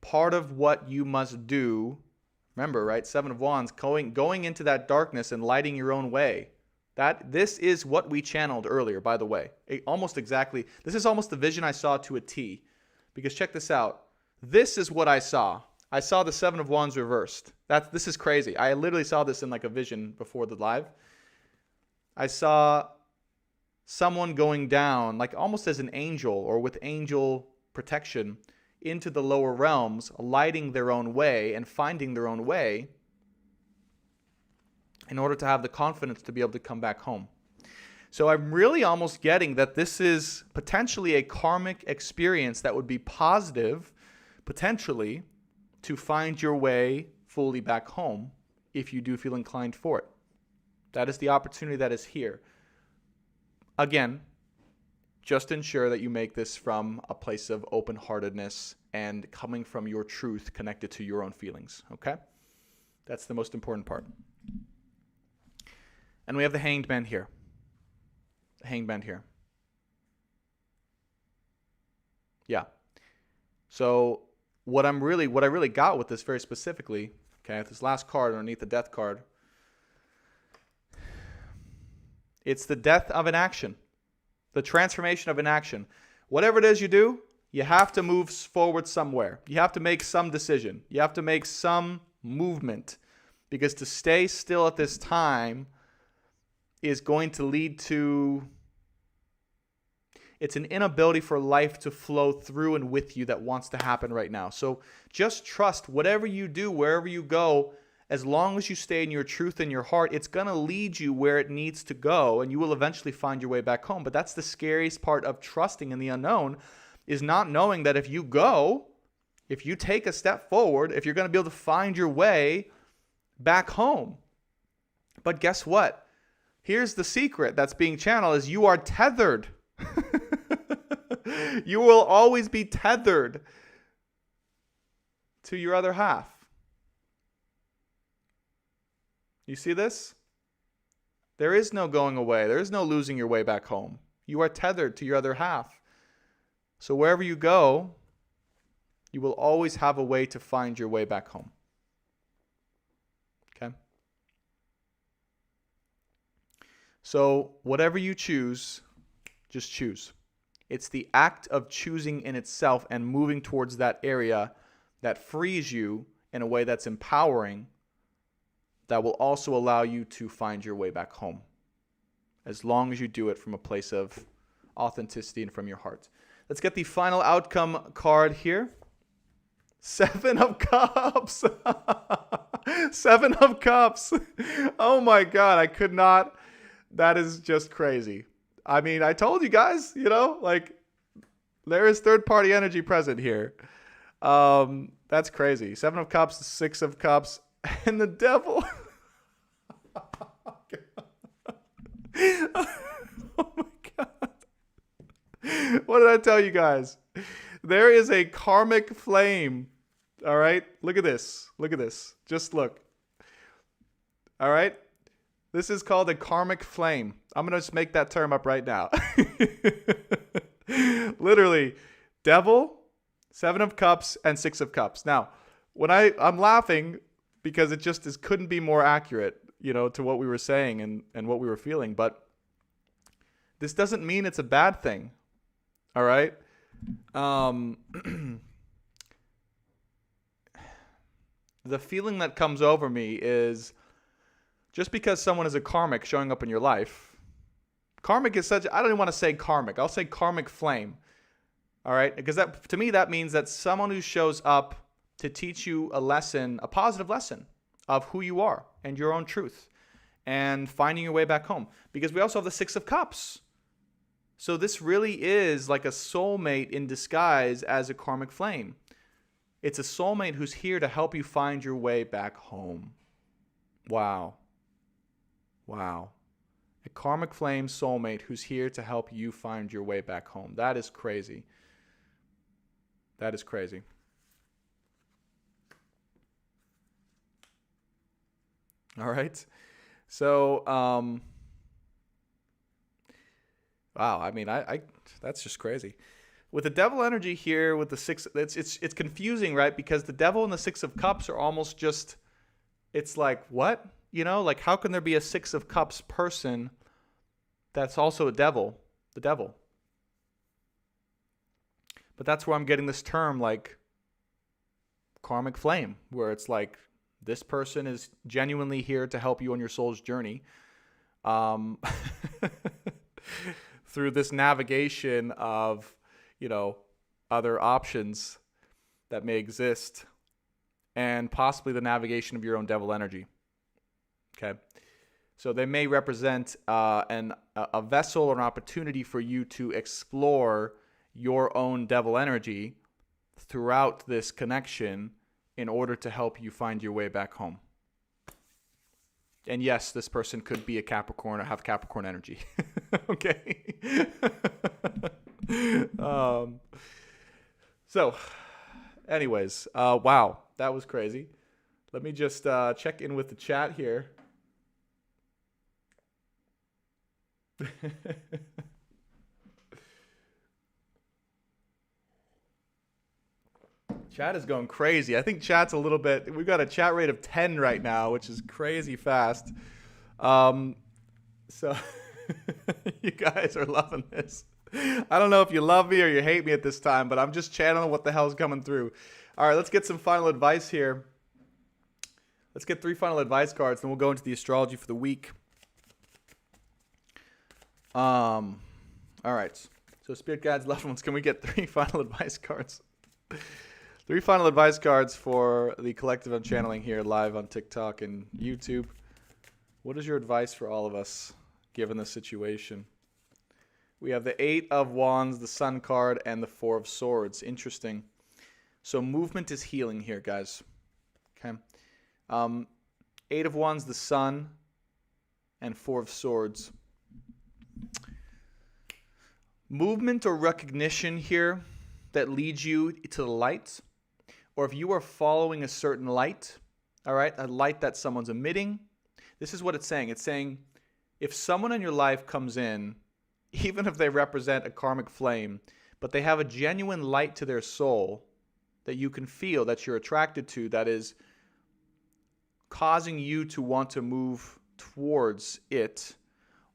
part of what you must do. Remember, right? Seven of Wands, going into that darkness and lighting your own way. This is what we channeled earlier, by the way. Almost exactly. This is almost the vision I saw to a T. Because check this out. This is what I saw. I saw the Seven of Wands reversed. This is crazy. I literally saw this in like a vision before the live. I saw someone going down, like almost as an angel or with angel protection, into the lower realms, lighting their own way and finding their own way in order to have the confidence to be able to come back home. So I'm really almost getting that this is potentially a karmic experience that would be positive, potentially, to find your way fully back home if you do feel inclined for it. That is the opportunity that is here. Again, just ensure that you make this from a place of open-heartedness and coming from your truth connected to your own feelings, okay? That's the most important part. And we have the Hanged Man here. The Hanged Man here. Yeah. So what I really got with this very specifically, okay, this last card underneath the Death card, it's the death of an action. The transformation of an action. Whatever it is you do, you have to move forward somewhere. You have to make some decision. You have to make some movement. Because to stay still at this time is going to lead to, it's an inability for life to flow through and with you that wants to happen right now. So just trust whatever you do, wherever you go, as long as you stay in your truth and your heart, it's going to lead you where it needs to go, and you will eventually find your way back home. But that's the scariest part of trusting in the unknown, is not knowing that if you go, if you take a step forward, if you're going to be able to find your way back home. But guess what? Here's the secret that's being channeled is you are tethered. You will always be tethered to your other half. You see this? There is no going away. There is no losing your way back home. You are tethered to your other half. So wherever you go, you will always have a way to find your way back home. Okay? So whatever you choose, just choose. It's the act of choosing in itself and moving towards that area that frees you in a way that's empowering, that will also allow you to find your way back home, as long as you do it from a place of authenticity and from your heart. Let's get the final outcome card here. 7 of Cups. 7 of Cups. Oh my God, I could not. That is just crazy. I mean, I told you guys, like, there is third-party energy present here. That's crazy. 7 of Cups, 6 of Cups, and the Devil. Oh my God. What did I tell you guys? There is a karmic flame. All right? Look at this. Look at this. Just look. All right? This is called a karmic flame. I'm going to just make that term up right now. Literally, Devil, 7 of Cups, and 6 of Cups. Now, when I'm laughing because it just couldn't be more accurate, to what we were saying and what we were feeling. But this doesn't mean it's a bad thing. All right? The feeling that comes over me is, just because someone is a karmic showing up in your life, karmic is I don't even want to say karmic. I'll say karmic flame. All right? Because to me, that means that someone who shows up to teach you a lesson, a positive lesson of who you are and your own truth and finding your way back home. Because we also have the 6 of Cups. So this really is like a soulmate in disguise as a karmic flame. It's a soulmate who's here to help you find your way back home. Wow. Wow. A karmic flame soulmate who's here to help you find your way back home. That is crazy. That is crazy. All right. So, wow. I mean, I that's just crazy. With the Devil energy here, with the 6, it's confusing, right? Because the Devil and the 6 of Cups are almost just, it's like, what? Like, how can there be a 6 of Cups person that's also a devil? The Devil. But that's where I'm getting this term, like, karmic flame, where it's like, this person is genuinely here to help you on your soul's journey. Through this navigation of, other options that may exist, and possibly the navigation of your own devil energy. Okay. So they may represent a vessel or an opportunity for you to explore your own devil energy throughout this connection in order to help you find your way back home. And yes, this person could be a Capricorn or have Capricorn energy. Okay. So, anyways, wow, that was crazy. Let me just check in with the chat here. Chat is going crazy. I think chat's a little bit, we've got a chat rate of 10 right now, which is crazy fast. So you guys are loving this. I don't know if you love me or you hate me at this time, but I'm just channeling what the hell's coming through. All right, let's get some final advice here. Let's get 3 final advice cards, then we'll go into the astrology for the week. All right. So Spirit Guides, loved ones, can we get 3 final advice cards? 3 final advice cards for the collective I'm channeling here live on TikTok and YouTube. What is your advice for all of us, given the situation? We have the 8 of Wands, the Sun card, and the 4 of Swords. Interesting. So movement is healing here, guys. Okay. 8 of Wands, the Sun, and 4 of Swords. Movement or recognition here that leads you to the light, or if you are following a certain light, all right, a light that someone's emitting, this is what it's saying. It's saying if someone in your life comes in even if they represent a karmic flame, but they have a genuine light to their soul that you can feel, that you're attracted to, that is causing you to want to move towards it,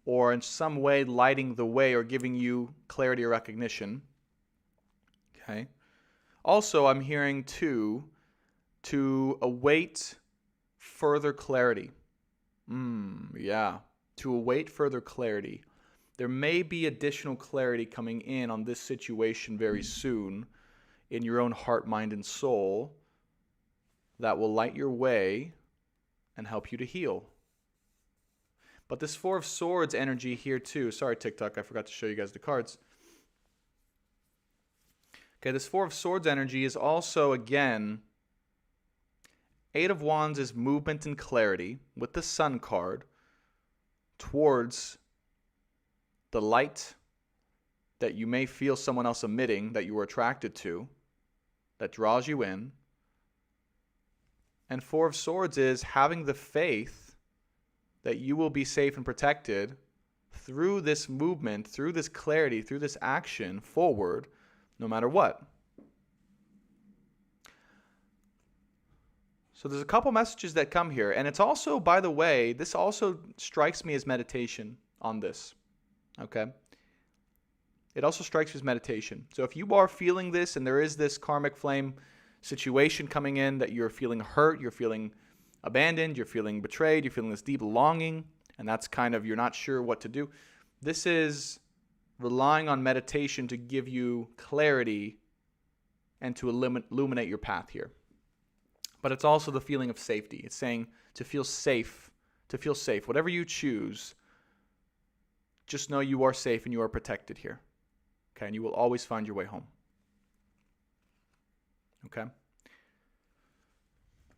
or in some way lighting the way or giving you clarity or recognition. Okay. Also, I'm hearing too, to await further clarity. Yeah. To await further clarity. There may be additional clarity coming in on this situation very soon in your own heart, mind, and soul that will light your way and help you to heal. But this Four of Swords energy here too. Sorry, TikTok, I forgot to show you guys the cards. Okay, this Four of Swords energy is also, again, Eight of Wands is movement and clarity with the Sun card towards the light that you may feel someone else emitting that you were attracted to, that draws you in. And Four of Swords is having the faith that you will be safe and protected through this movement, through this clarity, through this action forward, no matter what. So there's a couple messages that come here. And it's also, by the way, this also strikes me as meditation on this. Okay? It also strikes me as meditation. So if you are feeling this and there is this karmic flame situation coming in, that you're feeling hurt, you're feeling abandoned, you're feeling betrayed, you're feeling this deep longing, and that's kind of, you're not sure what to do. This is relying on meditation to give you clarity and to illuminate your path here. But it's also the feeling of safety. It's saying to feel safe, Whatever you choose, just know you are safe and you are protected here. Okay, and you will always find your way home. Okay?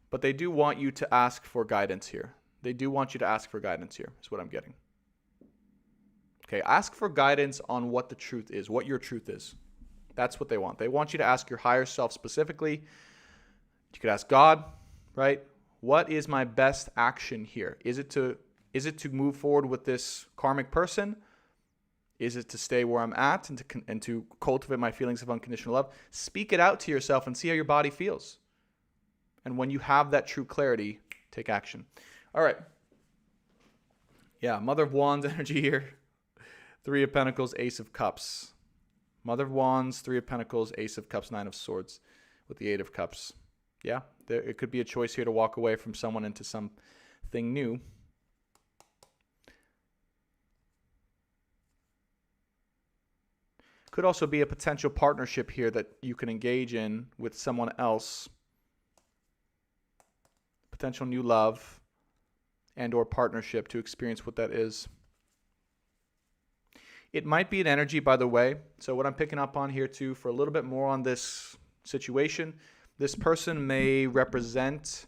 But they do want you to ask for guidance here. They do want you to ask for guidance here, is what I'm getting. Okay, ask for guidance on what the truth is, what your truth is. That's what they want. They want you to ask your higher self specifically. You could ask God, right? What is my best action here? Is it to move forward with this karmic person? Is it to stay where I'm at and to cultivate my feelings of unconditional love? Speak it out to yourself and see how your body feels. And when you have that true clarity, take action. All right. Yeah, Mother of Wands energy here. Three of Pentacles, Ace of Cups. Mother of Wands, Three of Pentacles, Ace of Cups, Nine of Swords with the Eight of Cups. Yeah, it could be a choice here to walk away from someone into something new. Could also be a potential partnership here that you can engage in with someone else. Potential new love and or partnership to experience what that is. It might be an energy, by the way. So what I'm picking up on here too, for a little bit more on this situation, this person may represent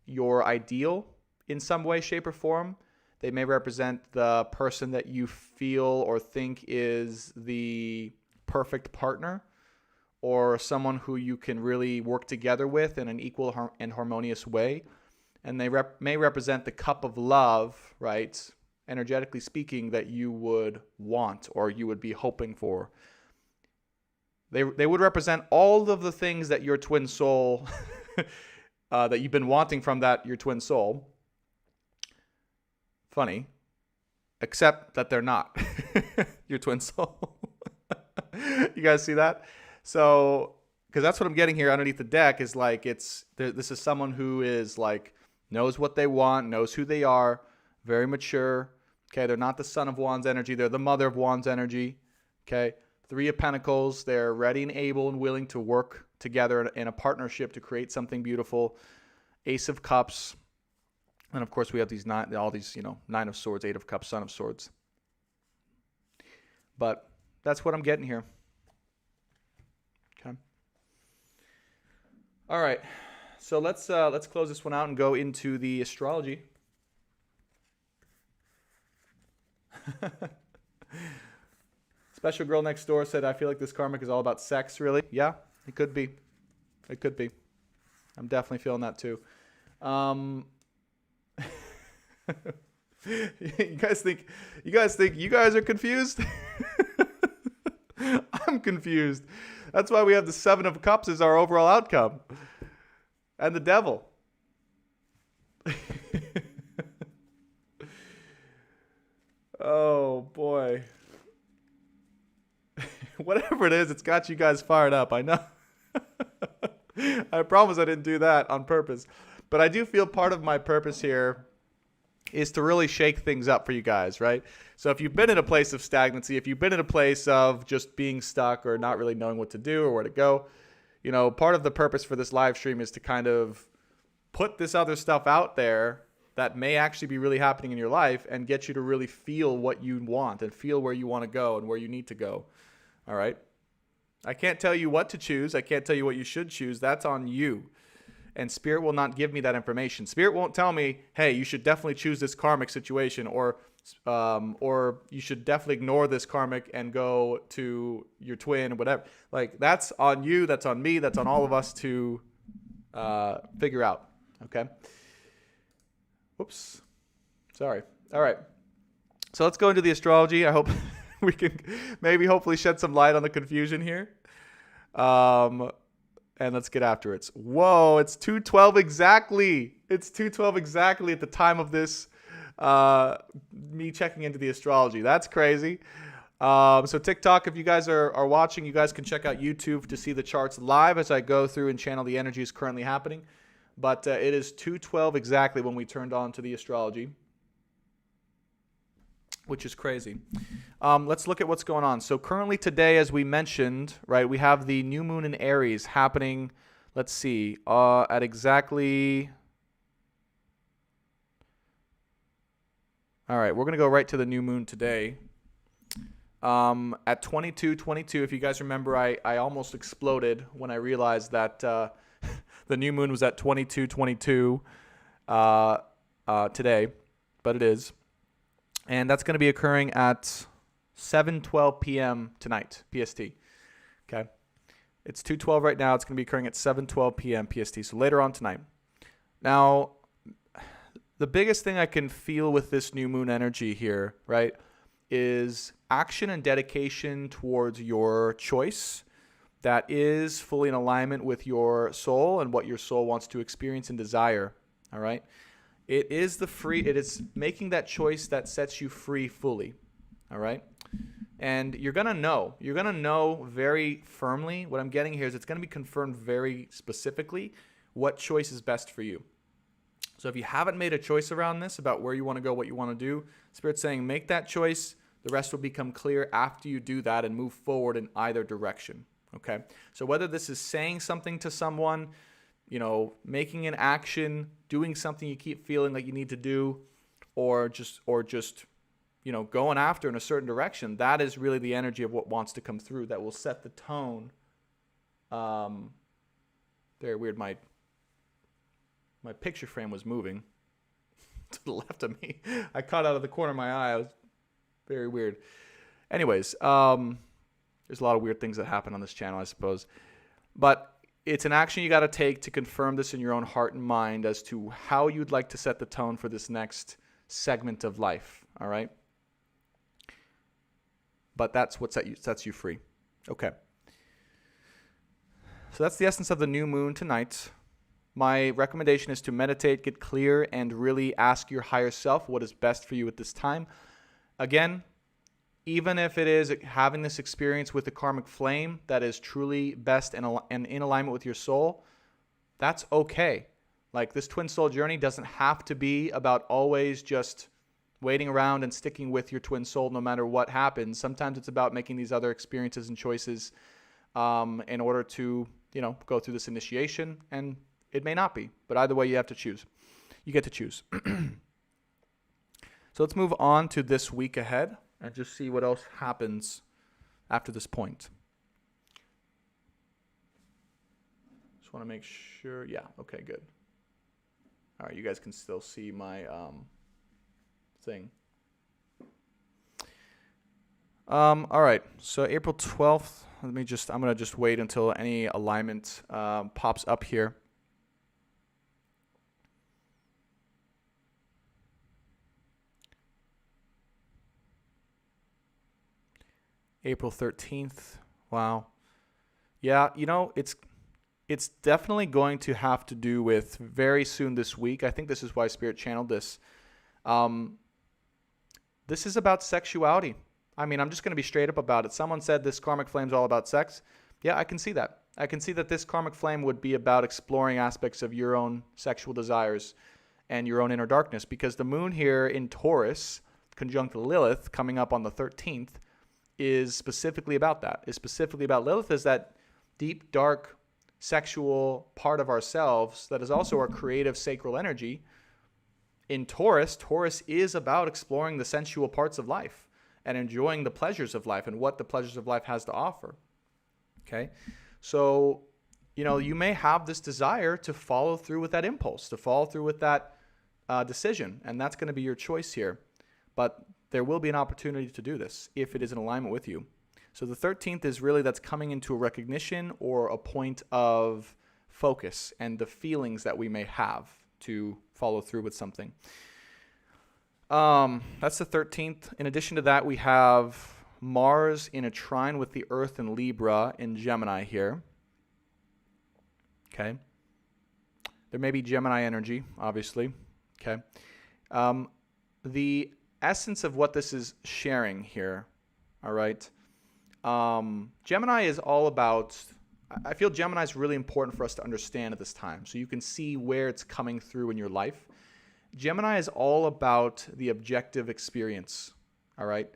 your ideal in some way, shape, or form. They may represent the person that you feel or think is the perfect partner, or someone who you can really work together with in an equal and harmonious way. And they may represent the cup of love, right, energetically speaking, that you would want or you would be hoping for. They would represent all of the things that your twin soul, that you've been wanting from your twin soul. Funny, except that they're not your twin soul. You guys see that? So, because that's what I'm getting here underneath the deck is like, this is someone who is like, knows what they want, knows who they are, very mature. Okay, they're not the Son of Wands energy. They're the Mother of Wands energy. Okay, Three of Pentacles. They're ready and able and willing to work together in a partnership to create something beautiful. Ace of Cups. And of course, we have Nine of Swords, Eight of Cups, Son of Swords. But that's what I'm getting here. Okay. All right. So let's close this one out and go into the astrology. Special Girl Next Door said, I feel like this karmic is all about sex, really. Yeah, it could be. It could be. I'm definitely feeling that too. You guys think you guys are confused? I'm confused. That's why we have the 7 of Cups as our overall outcome. And the Devil. Oh boy. Whatever it is, it's got you guys fired up. I know. I promise I didn't do that on purpose. But I do feel part of my purpose here is to really shake things up for you guys, right? So if you've been in a place of stagnancy, if you've been in a place of just being stuck or not really knowing what to do or where to go, you know, part of the purpose for this live stream is to kind of put this other stuff out there that may actually be really happening in your life and get you to really feel what you want and feel where you want to go and where you need to go. All right? I can't tell you what to choose. I can't tell you what you should choose. That's on you. And Spirit will not give me that information. Spirit won't tell me, hey, you should definitely choose this karmic situation, or you should definitely ignore this karmic and go to your twin or whatever. Like, that's on you. That's on me. That's on all of us to figure out. Okay? Whoops. Sorry. All right. So let's go into the astrology. I hope we can maybe hopefully shed some light on the confusion here. And let's get after it. Whoa, it's 2:12 exactly. It's 2:12 exactly at the time of this, me checking into the astrology. That's crazy. So TikTok, if you guys are watching, you guys can check out YouTube to see the charts live as I go through and channel the energies currently happening. But it is 2:12 exactly when we turned on to the astrology, which is crazy. Let's look at what's going on. So currently today, as we mentioned, right, we have the new moon in Aries happening, let's see, at exactly... All right, we're going to go right to the new moon today. At 22:22, if you guys remember, I almost exploded when I realized that the new moon was at 22:22 today, but it is. And that's going to be occurring at 7:12 p.m. tonight, PST. Okay? It's 2:12 right now. It's going to be occurring at 7:12 p.m. PST, so later on tonight. Now, the biggest thing I can feel with this new moon energy here, right, is action and dedication towards your choice that is fully in alignment with your soul and what your soul wants to experience and desire, all right? It is making that choice that sets you free fully, all right? And you're going to know very firmly. What I'm getting here is it's going to be confirmed very specifically what choice is best for you. So if you haven't made a choice around this, about where you want to go, what you want to do, Spirit's saying make that choice. The rest will become clear after you do that and move forward in either direction, okay? So whether this is saying something to someone, you know, making an action, doing something you keep feeling like you need to do, or just you know, going after in a certain direction, that is really the energy of what wants to come through that will set the tone. Very weird. My picture frame was moving to the left of me. I caught out of the corner of my eye. It was very weird. Anyways, there's a lot of weird things that happen on this channel, I suppose. But it's an action you got to take to confirm this in your own heart and mind as to how you'd like to set the tone for this next segment of life, all right? But that's what sets you free. Okay. So that's the essence of the new moon tonight. My recommendation is to meditate, get clear, and really ask your higher self what is best for you at this time. Again, even if it is having this experience with the karmic flame that is truly best and in alignment with your soul, that's okay. Like, this twin soul journey doesn't have to be about always just waiting around and sticking with your twin soul no matter what happens. Sometimes it's about making these other experiences and choices in order to, you know, go through this initiation, and it may not be, but either way you have to choose. You get to choose. So let's move on to this week ahead and just see what else happens after this point. Just want to make sure. Yeah, okay, good. All right, you guys can still see my thing. All right, so April 12th, I'm going to just wait until any alignment pops up here. April 13th. Wow. Yeah, it's definitely going to have to do with very soon this week. I think this is why Spirit channeled this. This is about sexuality. I mean, I'm just going to be straight up about it. Someone said this karmic flame is all about sex. Yeah, I can see that. I can see that this karmic flame would be about exploring aspects of your own sexual desires and your own inner darkness, because the moon here in Taurus, conjunct Lilith, coming up on the 13th, is specifically about that. Is specifically about Lilith is that deep, dark, sexual part of ourselves that is also our creative sacral energy. In Taurus, Taurus is about exploring the sensual parts of life and enjoying the pleasures of life and what the pleasures of life has to offer. Okay? So, you may have this desire to follow through with that impulse, to follow through with that decision, and that's going to be your choice here. But there will be an opportunity to do this if it is in alignment with you. So the 13th is really that's coming into a recognition or a point of focus and the feelings that we may have to follow through with something. That's the 13th. In addition to that, we have Mars in a trine with the Earth in Libra in Gemini here. Okay. There may be Gemini energy, obviously. Okay. The essence of what this is sharing here, all right? Gemini is all about, I feel Gemini is really important for us to understand at this time so you can see where it's coming through in your life. Gemini is all about the objective experience, all right?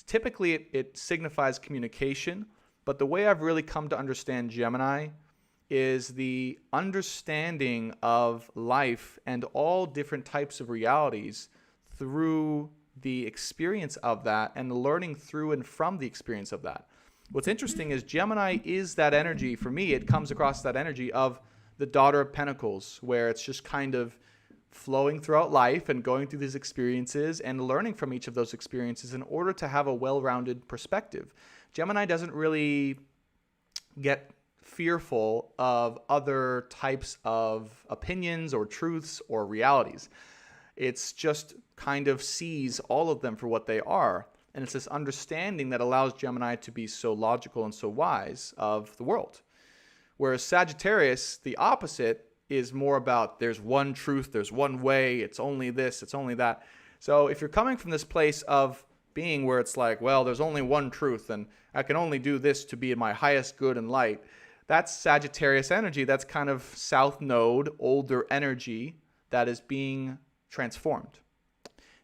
Typically, it signifies communication, but the way I've really come to understand Gemini is the understanding of life and all different types of realities through the experience of that and learning through and from the experience of that. What's interesting is Gemini is that energy. For me, it comes across that energy of the Daughter of Pentacles, where it's just kind of flowing throughout life and going through these experiences and learning from each of those experiences in order to have a well-rounded perspective. Gemini doesn't really get fearful of other types of opinions or truths or realities. It's just kind of sees all of them for what they are. And it's this understanding that allows Gemini to be so logical and so wise of the world. Whereas Sagittarius, the opposite, is more about there's one truth, there's one way, it's only this, it's only that. So if you're coming from this place of being where it's like, well, there's only one truth and I can only do this to be in my highest good and light, that's Sagittarius energy. That's kind of South Node, older energy that is being transformed.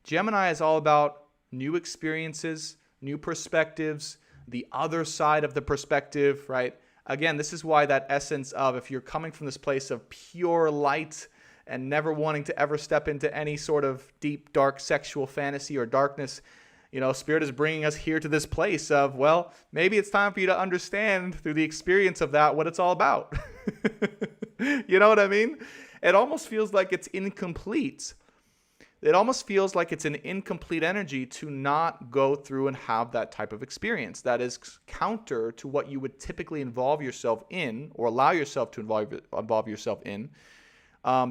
Gemini is all about new experiences, new perspectives, the other side of the perspective, right? Again, this is why that essence of if you're coming from this place of pure light and never wanting to ever step into any sort of deep, dark sexual fantasy or darkness, Spirit is bringing us here to this place of, well, maybe it's time for you to understand through the experience of that what it's all about. You know what I mean? It almost feels like it's incomplete. It almost feels like it's an incomplete energy to not go through and have that type of experience. That is counter to what you would typically involve yourself in or allow yourself to involve yourself in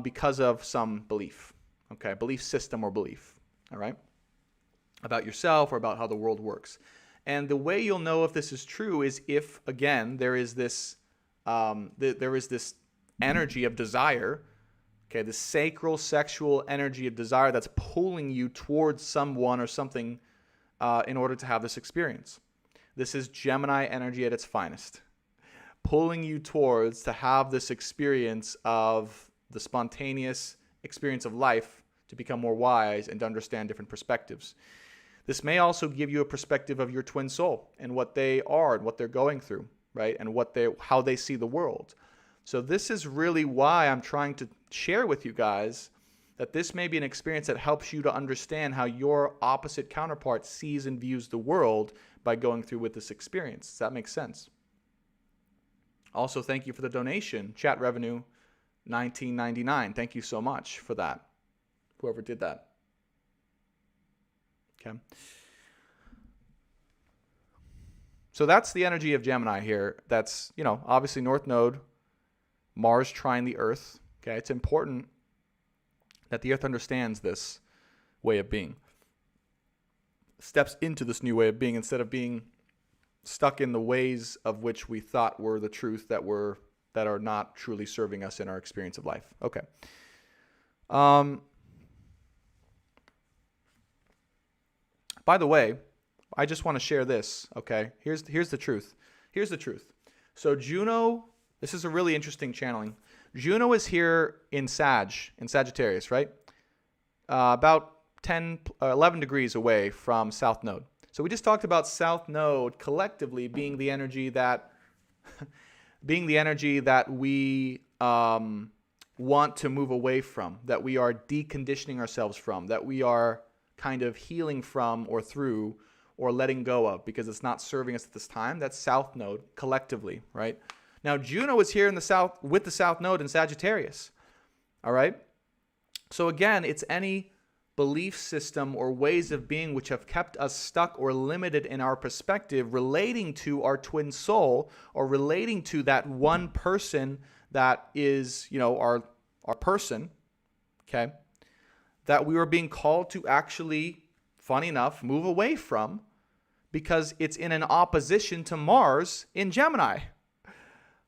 because of some belief, okay? Belief system or belief, all right? About yourself or about how the world works. And the way you'll know if this is true is if, again, there is this energy of desire. Okay, the sacral sexual energy of desire that's pulling you towards someone or something in order to have this experience. This is Gemini energy at its finest. Pulling you towards to have this experience of the spontaneous experience of life to become more wise and to understand different perspectives. This may also give you a perspective of your twin soul and what they are and what they're going through, right? And how they see the world. So this is really why I'm trying to share with you guys that this may be an experience that helps you to understand how your opposite counterpart sees and views the world by going through with this experience. Does that make sense? Also, thank you for the donation. Chat revenue, $19.99. Thank you so much for that, whoever did that. Okay. So that's the energy of Gemini here. That's, obviously North Node, Mars trine the Earth. Okay, it's important that the Earth understands this way of being, steps into this new way of being instead of being stuck in the ways of which we thought were the truth that are not truly serving us in our experience of life. Okay. By the way, I just want to share this, okay? Here's the truth. Here's the truth. So Juno, this is a really interesting channeling. Juno is here in Sagittarius, right? About 11 degrees away from South Node. So we just talked about South Node collectively being the energy that we want to move away from, that we are deconditioning ourselves from, that we are kind of healing from or through or letting go of because it's not serving us at this time. That's South Node collectively, right? Now Juno is here in the South with the South Node in Sagittarius, all right? So again, it's any belief system or ways of being which have kept us stuck or limited in our perspective relating to our twin soul or relating to that one person that is, our person, okay, that we were being called to actually, funny enough, move away from because it's in an opposition to Mars in Gemini.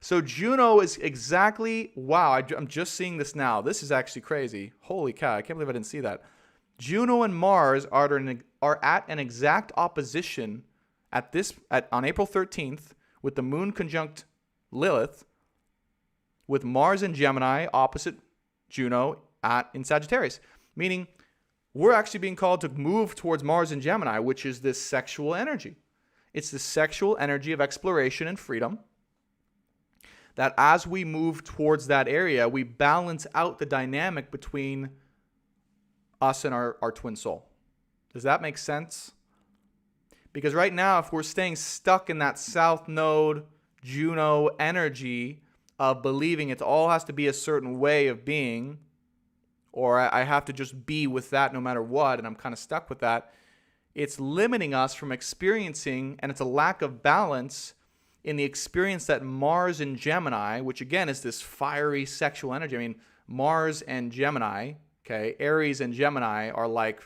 So Juno is exactly, wow, I'm just seeing this now. This is actually crazy. Holy cow, I can't believe I didn't see that. Juno and Mars are at an exact opposition on April 13th with the moon conjunct Lilith, with Mars in Gemini opposite Juno in Sagittarius. Meaning we're actually being called to move towards Mars in Gemini, which is this sexual energy. It's the sexual energy of exploration and freedom. That as we move towards that area, we balance out the dynamic between us and our twin soul. Does that make sense? Because right now, if we're staying stuck in that South Node, Juno energy of believing it all has to be a certain way of being, or I have to just be with that no matter what, and I'm kind of stuck with that, it's limiting us from experiencing, and it's a lack of balance in the experience that Mars in Gemini, which again is this fiery sexual energy. I mean, Mars and Gemini, okay, Aries and Gemini are like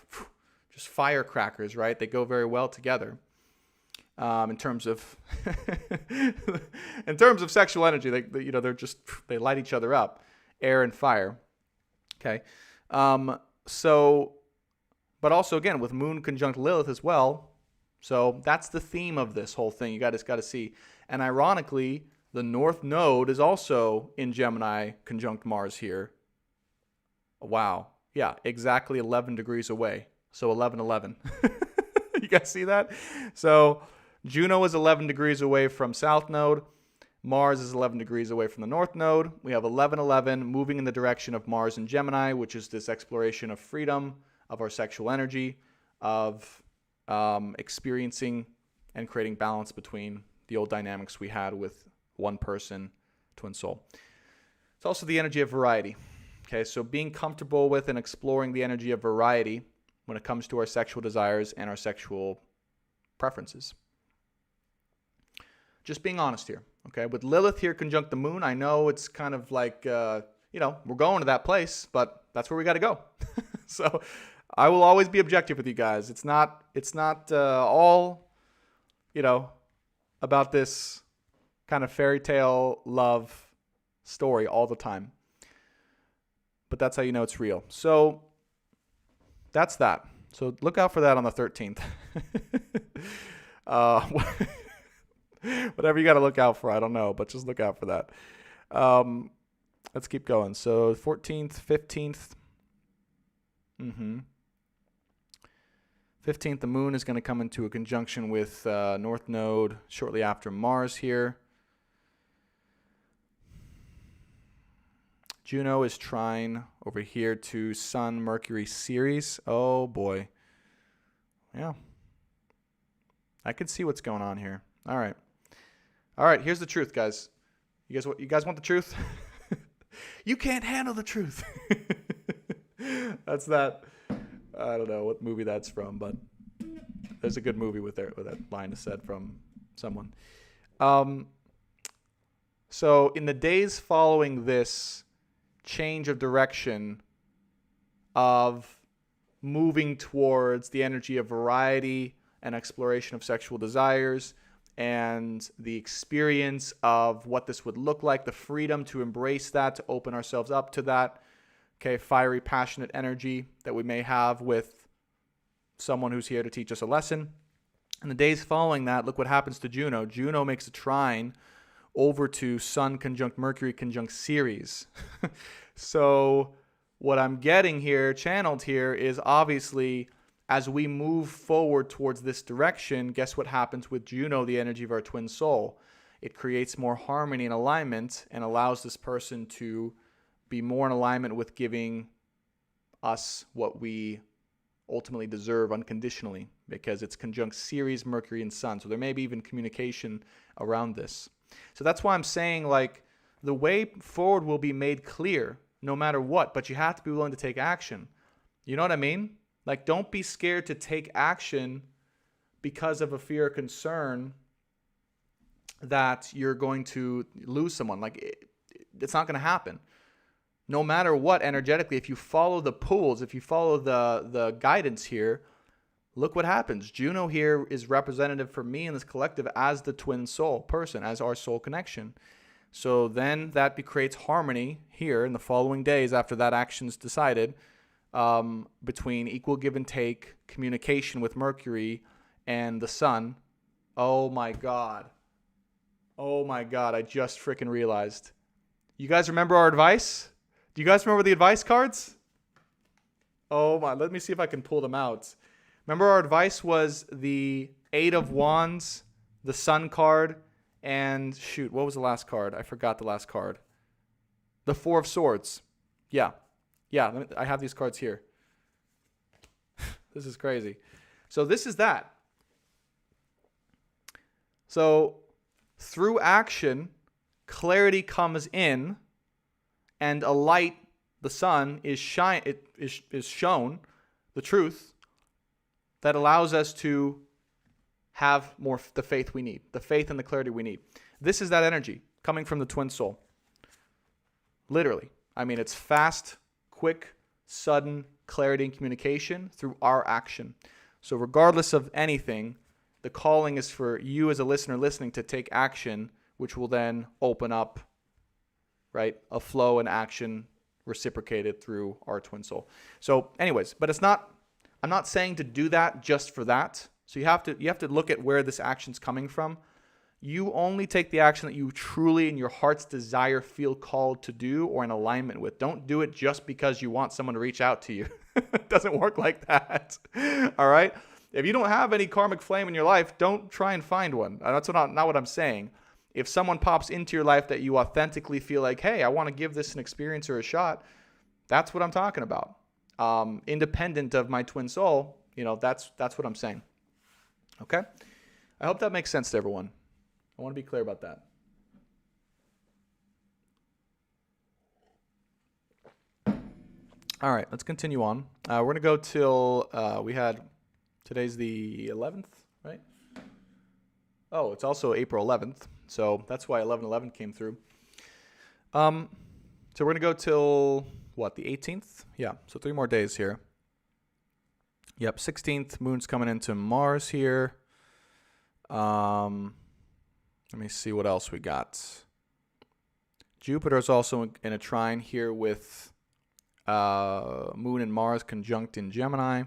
just firecrackers, right? They go very well together in terms of sexual energy. They light each other up, air and fire. Okay, but also again with Moon conjunct Lilith as well. So that's the theme of this whole thing. You guys got to see. And ironically, the North Node is also in Gemini conjunct Mars here. Wow. Yeah, exactly 11 degrees away. So 11-11. You guys see that? So Juno is 11 degrees away from South Node. Mars is 11 degrees away from the North Node. We have 11-11 moving in the direction of Mars and Gemini, which is this exploration of freedom, of our sexual energy, of experiencing and creating balance between the old dynamics we had with one person, twin soul. It's also the energy of variety. Okay, so being comfortable with and exploring the energy of variety when it comes to our sexual desires and our sexual preferences. Just being honest here. Okay, with Lilith here conjunct the moon, I know it's kind of like, we're going to that place, but that's where we got to go. So I will always be objective with you guys. It's not all, about this kind of fairy tale love story all the time. But that's how you know it's real. So that's that. So look out for that on the 13th. Whatever you got to look out for, I don't know, but just look out for that. Let's keep going. So 14th, 15th. 15th, the moon is going to come into a conjunction with North Node shortly after Mars here. Juno is trine over here to Sun, Mercury, Ceres. Oh, boy. Yeah. I can see what's going on here. All right. All right, here's the truth, guys. You guys want the truth? You can't handle the truth. That's that. I don't know what movie that's from, but there's a good movie with that line is said from someone. So in the days following this change of direction of moving towards the energy of variety and exploration of sexual desires and the experience of what this would look like, the freedom to embrace that, to open ourselves up to that, okay, fiery, passionate energy that we may have with someone who's here to teach us a lesson. In the days following that, look what happens to Juno. Juno makes a trine over to Sun conjunct Mercury conjunct Ceres. So what I'm getting here, channeled here, is obviously as we move forward towards this direction, guess what happens with Juno, the energy of our twin soul? It creates more harmony and alignment and allows this person to be more in alignment with giving us what we ultimately deserve unconditionally, because it's conjunct Ceres, Mercury, and Sun. So there may be even communication around this. So that's why I'm saying, like, the way forward will be made clear no matter what, but you have to be willing to take action. You know what I mean? Like, don't be scared to take action because of a fear or concern that you're going to lose someone. Like, it's not going to happen. No matter what, energetically, if you follow the pools, if you follow the guidance here, look what happens. Juno here is representative for me in this collective as the twin soul person, as our soul connection. So then that creates harmony here in the following days after that action's decided, between equal give and take, communication with Mercury and the Sun. Oh my God. Oh my God, I just freaking realized. You guys remember our advice? Do you guys remember the advice cards? Oh my, let me see if I can pull them out. Remember our advice was the 8 of Wands, the Sun card, and shoot, what was the last card? I forgot the last card. The 4 of Swords. Yeah, I have these cards here. This is crazy. So this is that. So through action, clarity comes in, and a light, the Sun, is shown, the truth, that allows us to have more the faith we need, the faith and the clarity we need. This is that energy coming from the twin soul. Literally. I mean, it's fast, quick, sudden clarity and communication through our action. So regardless of anything, the calling is for you as a listener listening to take action, which will then open up, right, a flow and action reciprocated through our twin soul. So anyways, but I'm not saying to do that just for that. So you have to look at where this action's coming from. You only take the action that you truly in your heart's desire feel called to do or in alignment with. Don't do it just because you want someone to reach out to you. It doesn't work like that. All right? If you don't have any karmic flame in your life, don't try and find one. That's not what I'm saying. If someone pops into your life that you authentically feel like, hey, I want to give this an experience or a shot, that's what I'm talking about. Independent of my twin soul, that's what I'm saying. Okay? I hope that makes sense to everyone. I want to be clear about that. All right, let's continue on. We're going to go till today's the 11th, right? Oh, it's also April 11th. So that's why 11/11 came through. So we're going to go till, the 18th? Yeah, so 3 more days here. Yep, 16th, moon's coming into Mars here. Let me see what else we got. Jupiter's also in a trine here with Moon and Mars conjunct in Gemini.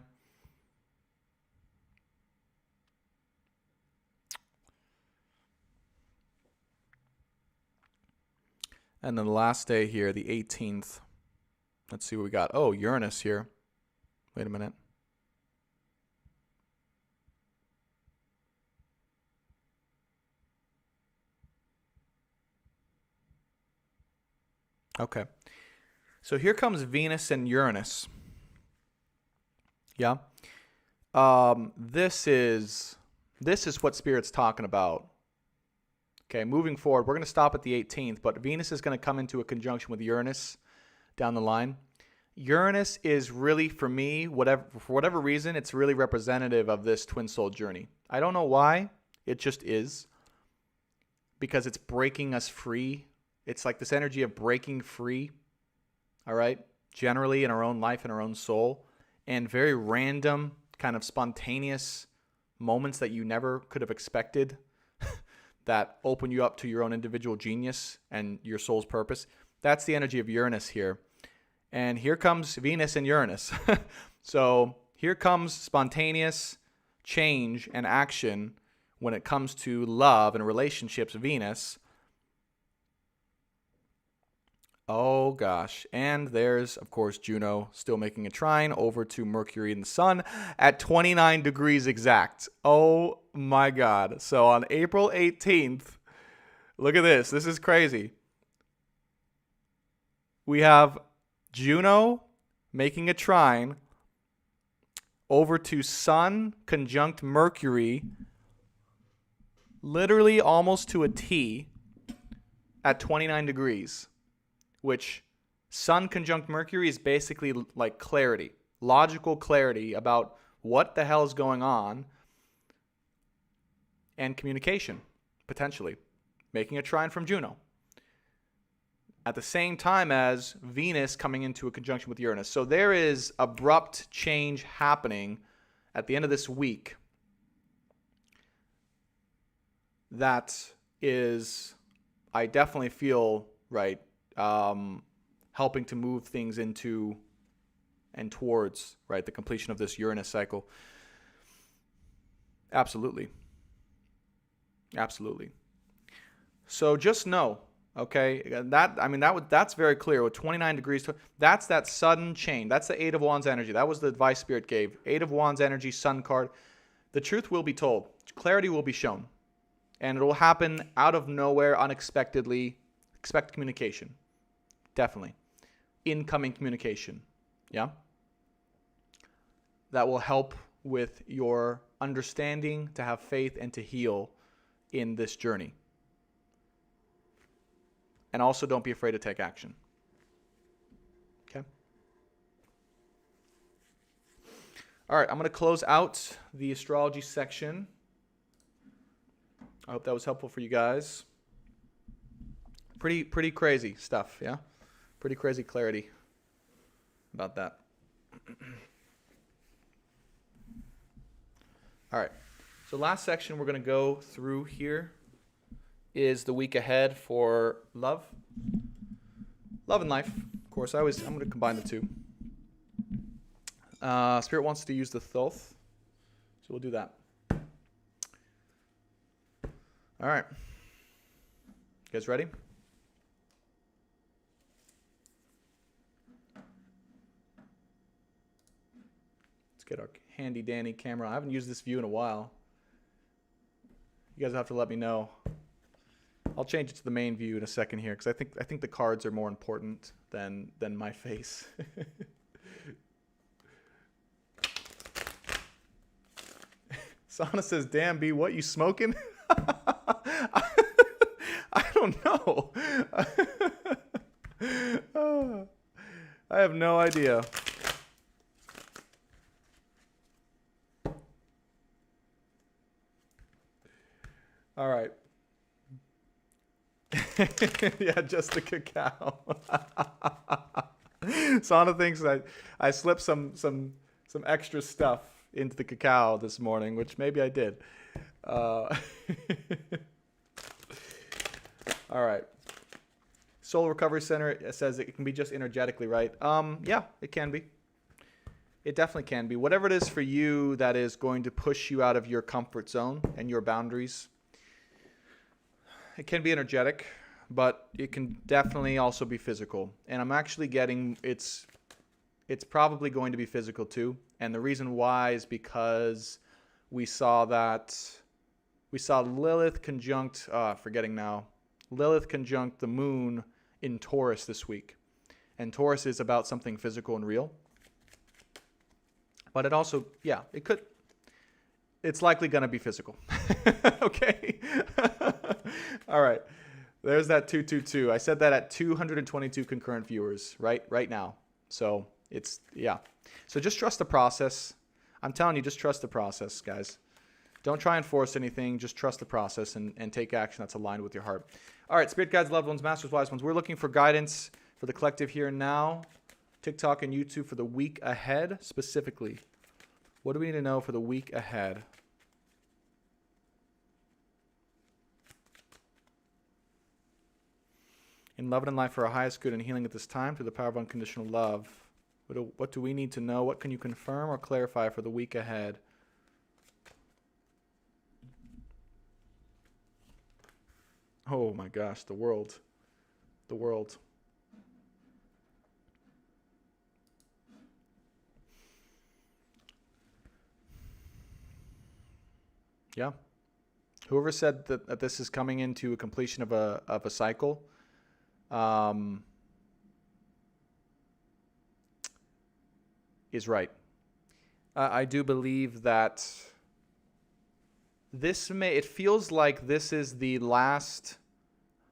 And then the last day here, the 18th. Let's see what we got. Oh, Uranus here. Wait a minute. Okay. So here comes Venus and Uranus. Yeah. This is what Spirit's talking about. Okay, moving forward, we're going to stop at the 18th, but Venus is going to come into a conjunction with Uranus down the line. Uranus is really, for me, for whatever reason, it's really representative of this twin soul journey. I don't know why. It just is. Because it's breaking us free. It's like this energy of breaking free. All right? Generally in our own life, in our own soul. And very random, kind of spontaneous moments that you never could have expected that open you up to your own individual genius and your soul's purpose. That's the energy of Uranus here. And here comes Venus and Uranus. So here comes spontaneous change and action when it comes to love and relationships, Venus. Oh gosh. And there's, of course, Juno still making a trine over to Mercury and the Sun at 29 degrees exact. Oh my God. So on April 18th, look at this. This is crazy. We have Juno making a trine over to Sun conjunct Mercury, literally almost to a T at 29 degrees, which Sun conjunct Mercury is basically like clarity, logical clarity about what the hell is going on, and communication, potentially, making a trine from Juno. At the same time as Venus coming into a conjunction with Uranus. So there is abrupt change happening at the end of this week that is, I definitely feel, right, helping to move things into and towards, right, the completion of this Uranus cycle. Absolutely. Absolutely. So just know, okay, that's very clear with 29 degrees. That's that sudden change. That's the Eight of Wands energy. That was the advice Spirit gave. Eight of Wands energy, Sun card. The truth will be told. Clarity will be shown. And it will happen out of nowhere, unexpectedly. Expect communication. Definitely. Incoming communication. Yeah? That will help with your understanding, to have faith, and to heal in this journey. And also don't be afraid to take action. Okay? All right, I'm going to close out the astrology section. I hope that was helpful for you guys. Pretty crazy stuff, yeah? Pretty crazy clarity about that. All right, so last section we're going to go through here is the week ahead for love and life. Of course, I'm going to combine the two. Spirit wants to use the Thoth, so we'll do that. All right. You guys ready? Let's get our handy dandy camera. I haven't used this view in a while. You guys have to let me know. I'll change it to the main view in a second here because I think the cards are more important than my face. Sana says, "Damn, B, what you smoking?" I don't know. I have no idea. All right. Yeah, just the cacao. Sana thinks I slipped some extra stuff into the cacao this morning, which maybe I did. All right. Soul Recovery Center says it can be just energetically, right? Yeah, it can be. It definitely can be. Whatever it is for you that is going to push you out of your comfort zone and your boundaries. It can be energetic, but it can definitely also be physical. And I'm actually getting it's probably going to be physical too. And the reason why is because we saw Lilith conjunct, Lilith conjunct the moon in Taurus this week. And Taurus is about something physical and real. But it also, yeah, it's likely going to be physical. Okay? All right. There's that 222. I said that at 222 concurrent viewers right now. So it's, yeah. So just trust the process. I'm telling you, just trust the process, guys. Don't try and force anything. Just trust the process and take action that's aligned with your heart. All right, Spirit Guides, Loved Ones, Masters, Wise Ones. We're looking for guidance for the collective here and now. TikTok and YouTube for the week ahead specifically. What do we need to know for the week ahead? In love and in life for our highest good and healing at this time through the power of unconditional love. What do we need to know? What can you confirm or clarify for the week ahead? Oh my gosh, the world. The world. Yeah. Whoever said that this is coming into a completion of a cycle, is right. I do believe that it feels like this is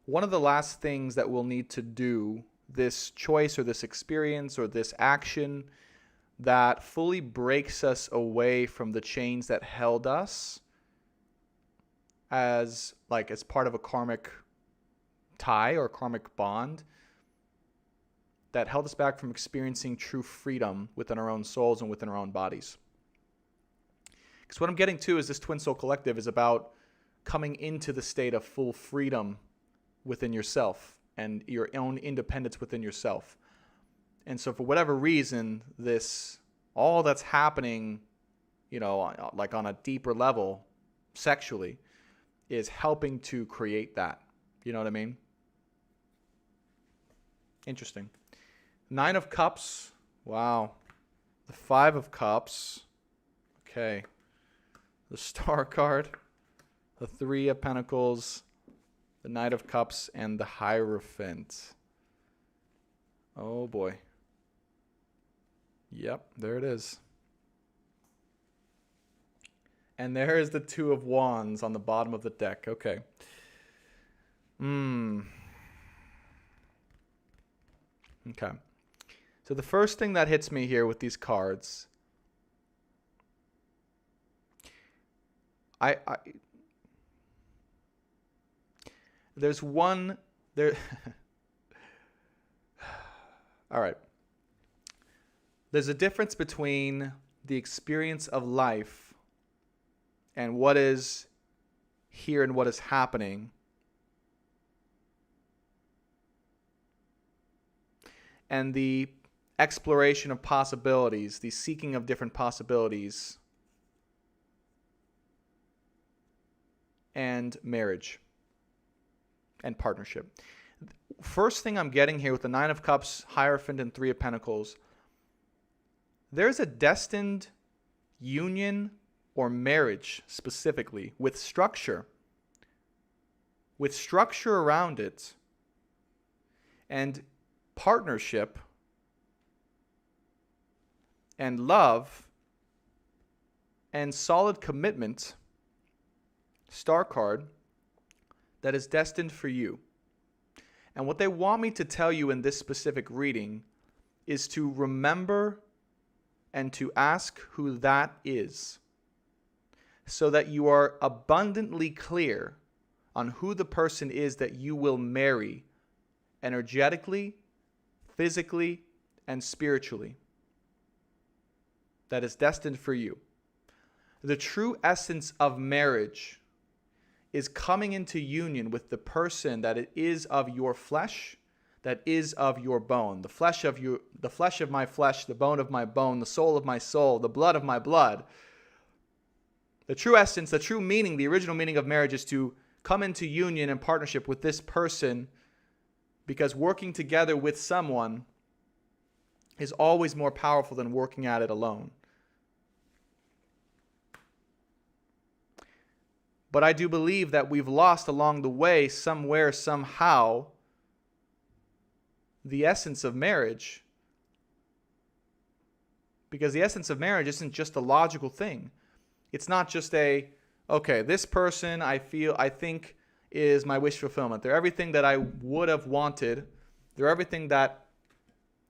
one of the last things that we'll need to do, this choice or this experience or this action that fully breaks us away from the chains that held us as part of a karmic tie or karmic bond that held us back from experiencing true freedom within our own souls and within our own bodies. Because what I'm getting to is this Twin Soul Collective is about coming into the state of full freedom within yourself and your own independence within yourself. And so for whatever reason, all that's happening, like on a deeper level sexually, is helping to create that. You know what I mean? Interesting. 9 of Cups. Wow. The 5 of Cups. Okay. The Star card. The 3 of Pentacles. The Knight of Cups. And the Hierophant. Oh boy. Yep, there it is. And there is the 2 of Wands on the bottom of the deck. Okay. Okay. So the first thing that hits me here with these cards, there's one there. All right. There's a difference between the experience of life and what is here and what is happening. And the exploration of possibilities, the seeking of different possibilities, and marriage and partnership. First thing I'm getting here with the 9 of Cups, Hierophant, and 3 of Pentacles, there's a destined union or marriage specifically with structure around it, and partnership and love and solid commitment, Star card, that is destined for you. And what they want me to tell you in this specific reading is to remember and to ask who that is, so that you are abundantly clear on who the person is that you will marry energetically, physically, and spiritually, that is destined for you. The true essence of marriage is coming into union with the person that it is of your flesh, that is of your bone, the flesh of my flesh, the bone of my bone, the soul of my soul, the blood of my blood. The true essence, the true meaning, the original meaning of marriage is to come into union and partnership with this person, because working together with someone is always more powerful than working at it alone. But I do believe that we've lost along the way, somewhere, somehow, the essence of marriage. Because the essence of marriage isn't just a logical thing. It's not just this person I think is my wish fulfillment. They're everything that I would have wanted. They're everything that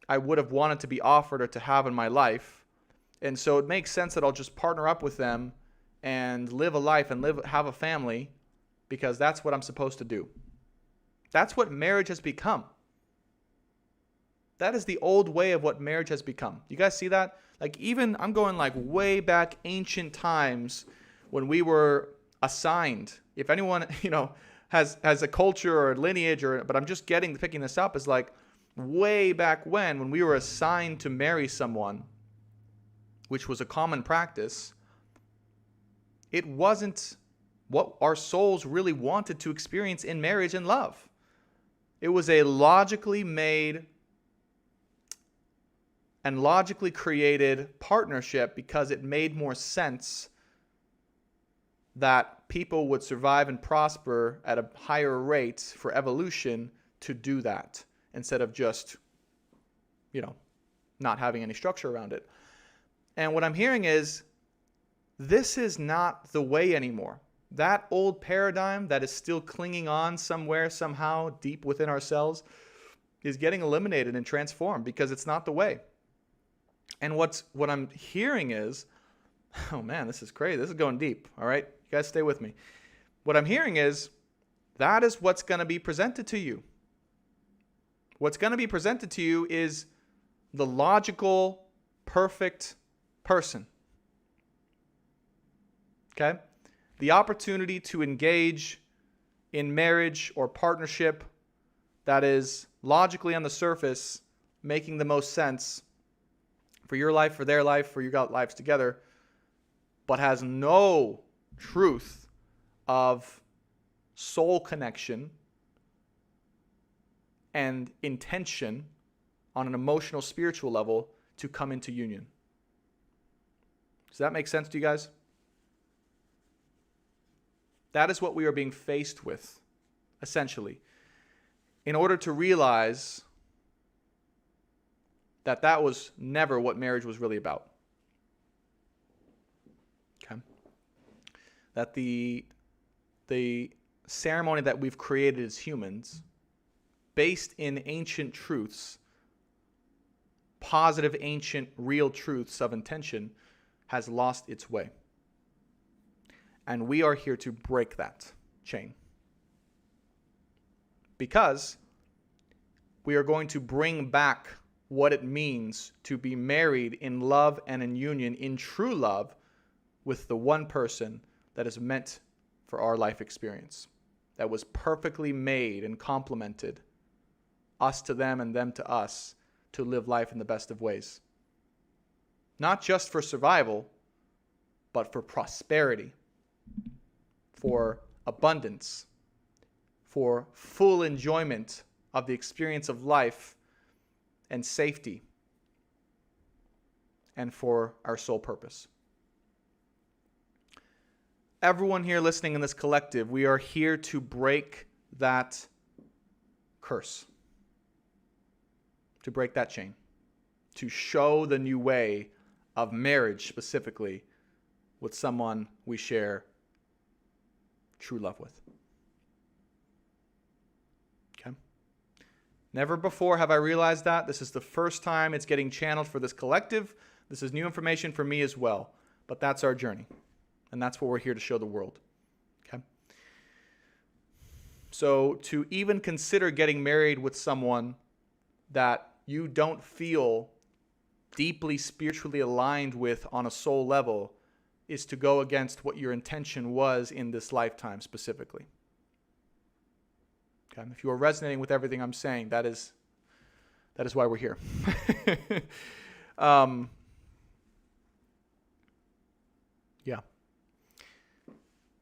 I would have wanted to be offered or to have in my life. And so it makes sense that I'll just partner up with them and live a life and have a family, because that's what I'm supposed to do. That's what marriage has become. That is the old way of what marriage has become. You guys see that? I'm going way back ancient times when we were assigned. If anyone, has a culture or a lineage, but I'm just picking this up, is like way back when we were assigned to marry someone, which was a common practice, it wasn't what our souls really wanted to experience in marriage and love. It was a logically made and logically created partnership because it made more sense that people would survive and prosper at a higher rate for evolution to do that instead of just, not having any structure around it. And what I'm hearing is this is not the way anymore. That old paradigm that is still clinging on somewhere, somehow deep within ourselves, is getting eliminated and transformed because it's not the way. And what I'm hearing is, oh man, this is crazy. This is going deep. All right, you guys stay with me. What I'm hearing is that is what's going to be presented to you. What's going to be presented to you is the logical, perfect person. Okay? The opportunity to engage in marriage or partnership that is logically on the surface making the most sense for your life, for their life, for your lives together, but has no truth of soul connection and intention on an emotional, spiritual level to come into union. Does that make sense to you guys? That is what we are being faced with, essentially, in order to realize that was never what marriage was really about. Okay? That the ceremony that we've created as humans, based in ancient truths, positive, ancient, real truths of intention, has lost its way. And we are here to break that chain. Because we are going to bring back what it means to be married in love and in union, in true love, with the one person that is meant for our life experience, that was perfectly made and complemented, us to them and them to us, to live life in the best of ways. Not just for survival, but for prosperity, for abundance, for full enjoyment of the experience of life and safety, and for our sole purpose. Everyone here listening in this collective, we are here to break that curse, to break that chain, to show the new way of marriage specifically with someone we share true love with. Okay? Never before have I realized that. This is the first time it's getting channeled for this collective. This is new information for me as well. But that's our journey. And that's what we're here to show the world. Okay? So to even consider getting married with someone that you don't feel deeply spiritually aligned with on a soul level is to go against what your intention was in this lifetime specifically. Okay? If you are resonating with everything I'm saying, that is why we're here. Yeah.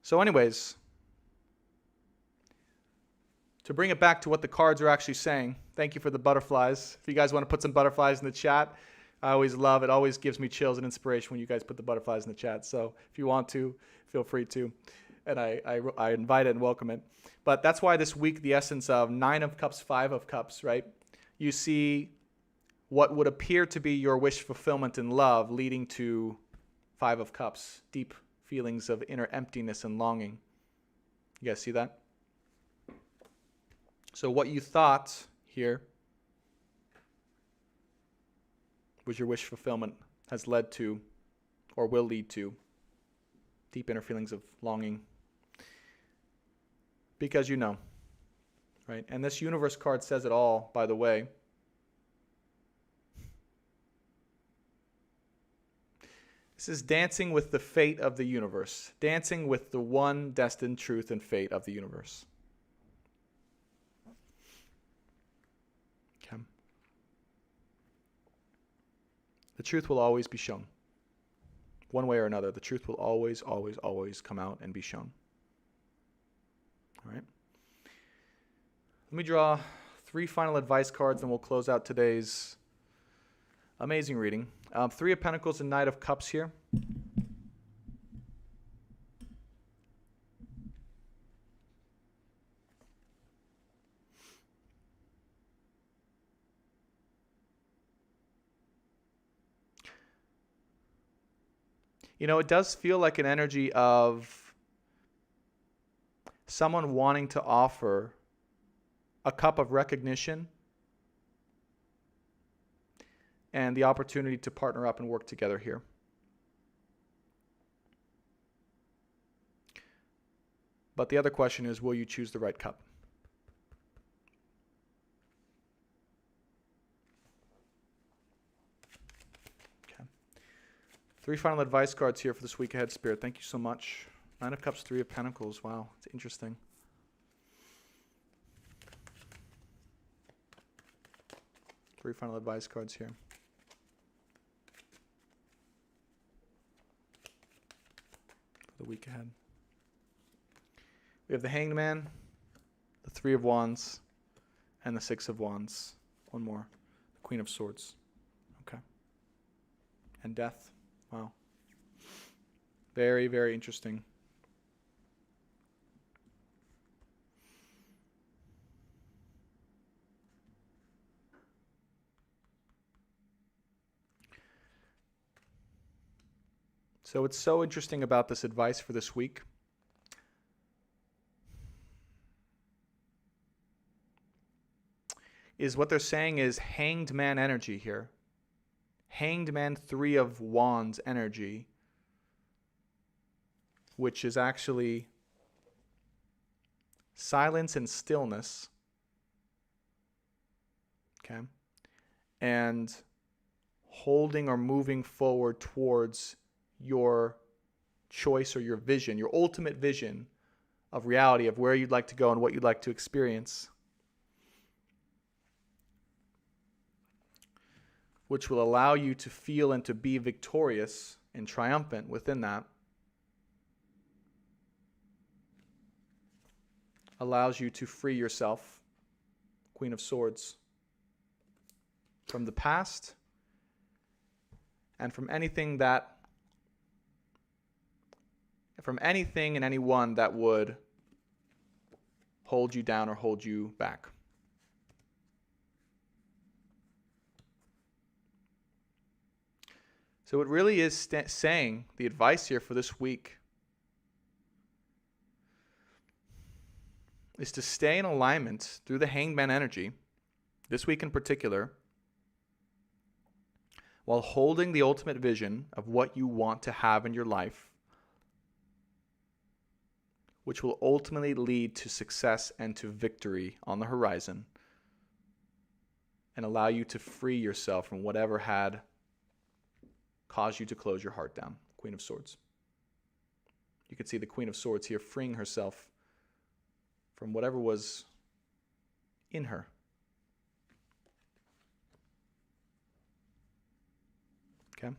So anyways, to bring it back to what the cards are actually saying, thank you for the butterflies. If you guys want to put some butterflies in the chat, I always love it. Always gives me chills and inspiration when you guys put the butterflies in the chat. So if you want to, feel free to. And I invite it and welcome it. But that's why this week, the essence of 9 of Cups, 5 of Cups, right? You see what would appear to be your wish fulfillment in love leading to 5 of Cups, deep feelings of inner emptiness and longing. You guys see that? So what you thought here was your wish fulfillment has led to, or will lead to, deep inner feelings of longing. Because you know, right? And this universe card says it all, by the way. This is dancing with the fate of the universe. Dancing with the one destined truth and fate of the universe. The truth will always be shown. One way or another, the truth will always, always, always come out and be shown. All right. Let me draw 3 final advice cards, and we'll close out today's amazing reading. 3 of Pentacles and Knight of Cups here. You know, it does feel like an energy of someone wanting to offer a cup of recognition and the opportunity to partner up and work together here. But the other question is, will you choose the right cup? Okay. 3 final advice cards here for this week ahead, Spirit. Thank you so much. 9 of Cups, 3 of Pentacles. Wow, it's interesting. Three final advice cards here. For the week ahead. We have the Hanged Man, the 3 of Wands, and the 6 of Wands. One more. The Queen of Swords. Okay. And Death. Wow. Very, very interesting. So what's so interesting about this advice for this week is what they're saying is Hanged Man energy here. Hanged Man, 3 of Wands energy, which is actually silence and stillness. Okay. And holding or moving forward towards your choice or your vision, your ultimate vision of reality, of where you'd like to go and what you'd like to experience, which will allow you to feel and to be victorious and triumphant within that, allows you to free yourself, Queen of Swords, from the past and from anything and anyone that would hold you down or hold you back. So it really is saying, the advice here for this week is to stay in alignment through the Hanged Man energy, this week in particular, while holding the ultimate vision of what you want to have in your life, which will ultimately lead to success and to victory on the horizon, and allow you to free yourself from whatever had caused you to close your heart down, Queen of Swords. You can see the Queen of Swords here freeing herself from whatever was in her. Okay?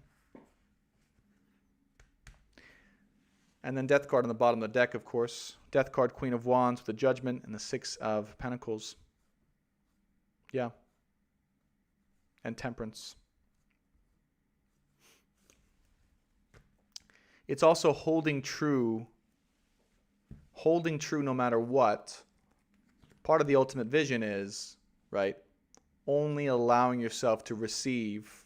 And then Death card on the bottom of the deck, of course. Death card, Queen of Wands with the Judgment and the 6 of Pentacles. Yeah. And Temperance. It's also holding true no matter what. Part of the ultimate vision is, right, only allowing yourself to receive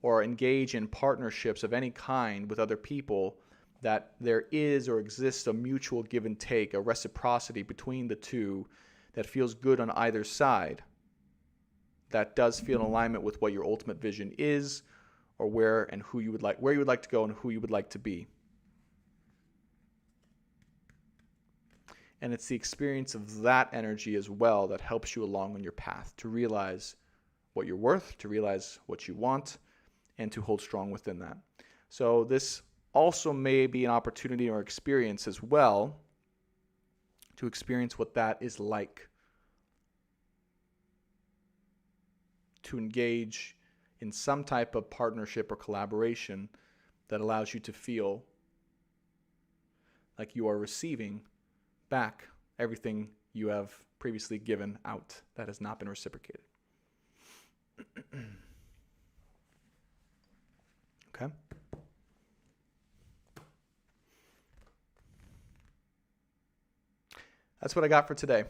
or engage in partnerships of any kind with other people that there is or exists a mutual give and take, a reciprocity between the two that feels good on either side, that does feel in alignment with what your ultimate vision is, or where you would like to go and who you would like to be. And it's the experience of that energy as well that helps you along on your path to realize what you're worth, to realize what you want, and to hold strong within that. So this also may be an opportunity or experience as well to experience what that is like. To engage in some type of partnership or collaboration that allows you to feel like you are receiving back everything you have previously given out that has not been reciprocated. Okay? That's what I got for today.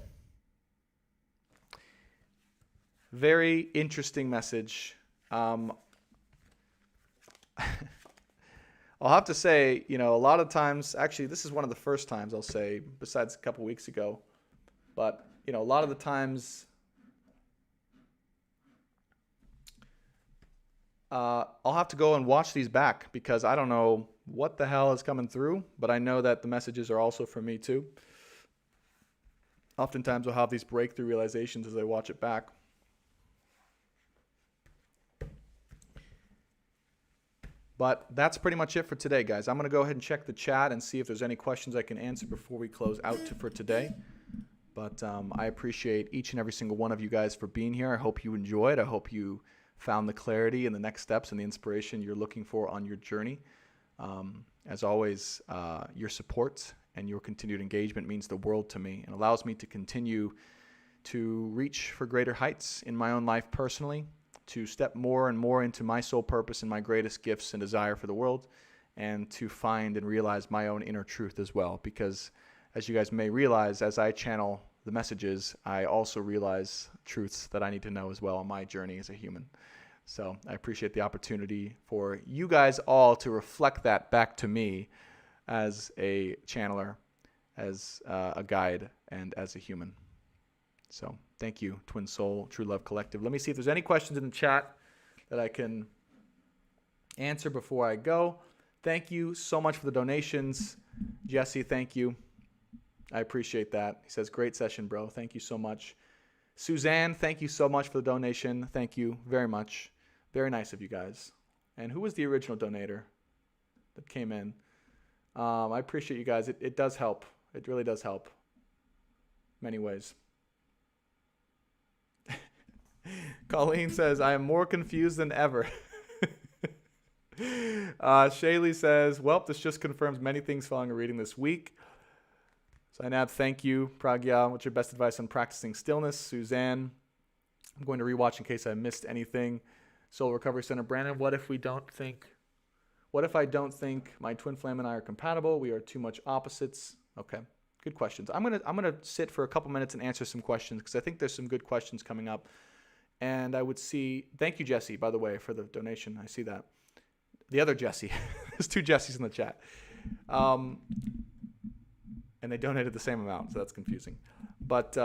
Very interesting message. I'll have to say, a lot of times, actually, this is one of the first times I'll say, besides a couple weeks ago, but, a lot of the times, I'll have to go and watch these back because I don't know what the hell is coming through, but I know that the messages are also for me too. Oftentimes I'll have these breakthrough realizations as I watch it back. But that's pretty much it for today, guys. I'm going to go ahead and check the chat and see if there's any questions I can answer before we close out for today. But I appreciate each and every single one of you guys for being here. I hope you enjoyed. I hope you found the clarity and the next steps and the inspiration you're looking for on your journey. As always, your support and your continued engagement means the world to me and allows me to continue to reach for greater heights in my own life personally, to step more and more into my soul purpose and my greatest gifts and desire for the world, and to find and realize my own inner truth as well. Because as you guys may realize, as I channel the messages, I also realize truths that I need to know as well on my journey as a human. So I appreciate the opportunity for you guys all to reflect that back to me as a channeler, as a guide, and as a human. So thank you, Twin Soul True Love Collective. Let me see if there's any questions in the chat that I can answer before I go. Thank you so much for the donations. Jesse, thank you. I appreciate that. He says, great session, bro. Thank you so much. Suzanne, thank you so much for the donation. Thank you very much. Very nice of you guys. And who was the original donator that came in? I appreciate you guys. It does help. It really does help. Many ways. Colleen says, I am more confused than ever. Shaylee says, well, this just confirms many things following a reading this week. Zainab, thank you. Pragya, what's your best advice on practicing stillness? Suzanne, I'm going to rewatch in case I missed anything. Soul Recovery Center, Brandon, what if I don't think my twin flame and I are compatible? We are too much opposites. Okay, good questions. I'm gonna sit for a couple minutes and answer some questions because I think there's some good questions coming up. And I would see, thank you, Jesse, by the way, for the donation. I see that. The other Jesse, there's two Jessies in the chat. And they donated the same amount, so that's confusing. But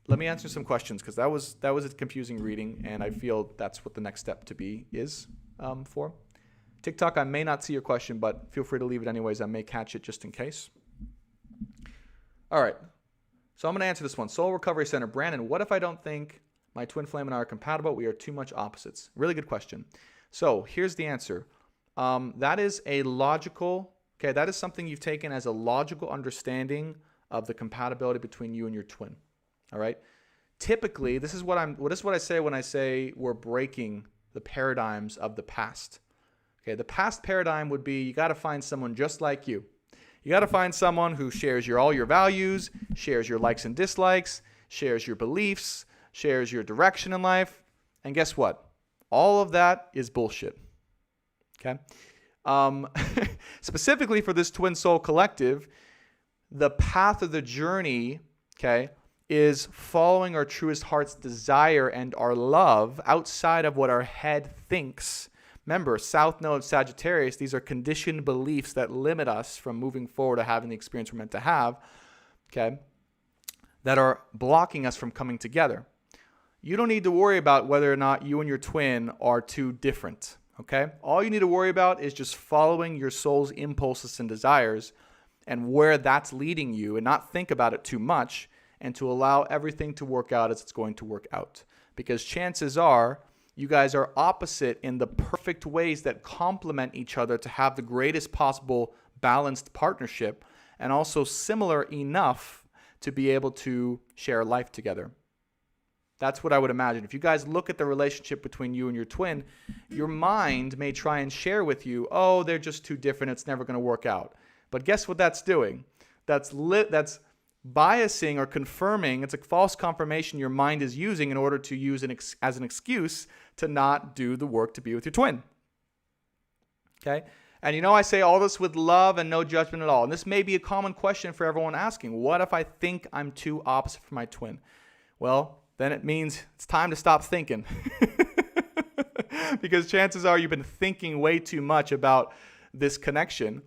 let me answer some questions because that was a confusing reading, and I feel that's what the next step to be is for. TikTok, I may not see your question, but feel free to leave it anyways. I may catch it just in case. All right, so I'm going to answer this one. Soul Recovery Center, Brandon, what if I don't think my twin flame and I are compatible? We are too much opposites. Really good question. So here's the answer. That is a logical, okay, that is something you've taken as a logical understanding of the compatibility between you and your twin. All right. Typically, this is what I say when I say we're breaking the paradigms of the past. Okay, the past paradigm would be you got to find someone just like you. You got to find someone who shares all your values, shares your likes and dislikes, shares your beliefs, shares your direction in life. And guess what? All of that is bullshit. Okay. Specifically for this Twin Soul Collective, the path of the journey, okay, is following our truest heart's desire and our love outside of what our head thinks. Remember, South Node Sagittarius, these are conditioned beliefs that limit us from moving forward or having the experience we're meant to have, okay, that are blocking us from coming together. You don't need to worry about whether or not you and your twin are too different, okay? All you need to worry about is just following your soul's impulses and desires and where that's leading you, and not think about it too much, and to allow everything to work out as it's going to work out. Because chances are you guys are opposite in the perfect ways that complement each other to have the greatest possible balanced partnership, and also similar enough to be able to share life together. That's what I would imagine. If you guys look at the relationship between you and your twin, your mind may try and share with you, oh, they're just too different. It's never going to work out. But guess what that's doing? That's biasing or confirming. It's a false confirmation your mind is using in order to use as an excuse to not do the work to be with your twin. Okay? And I say all this with love and no judgment at all. And this may be a common question for everyone asking. What if I think I'm too opposite from my twin? Well, then it means it's time to stop thinking. Because chances are you've been thinking way too much about this connection.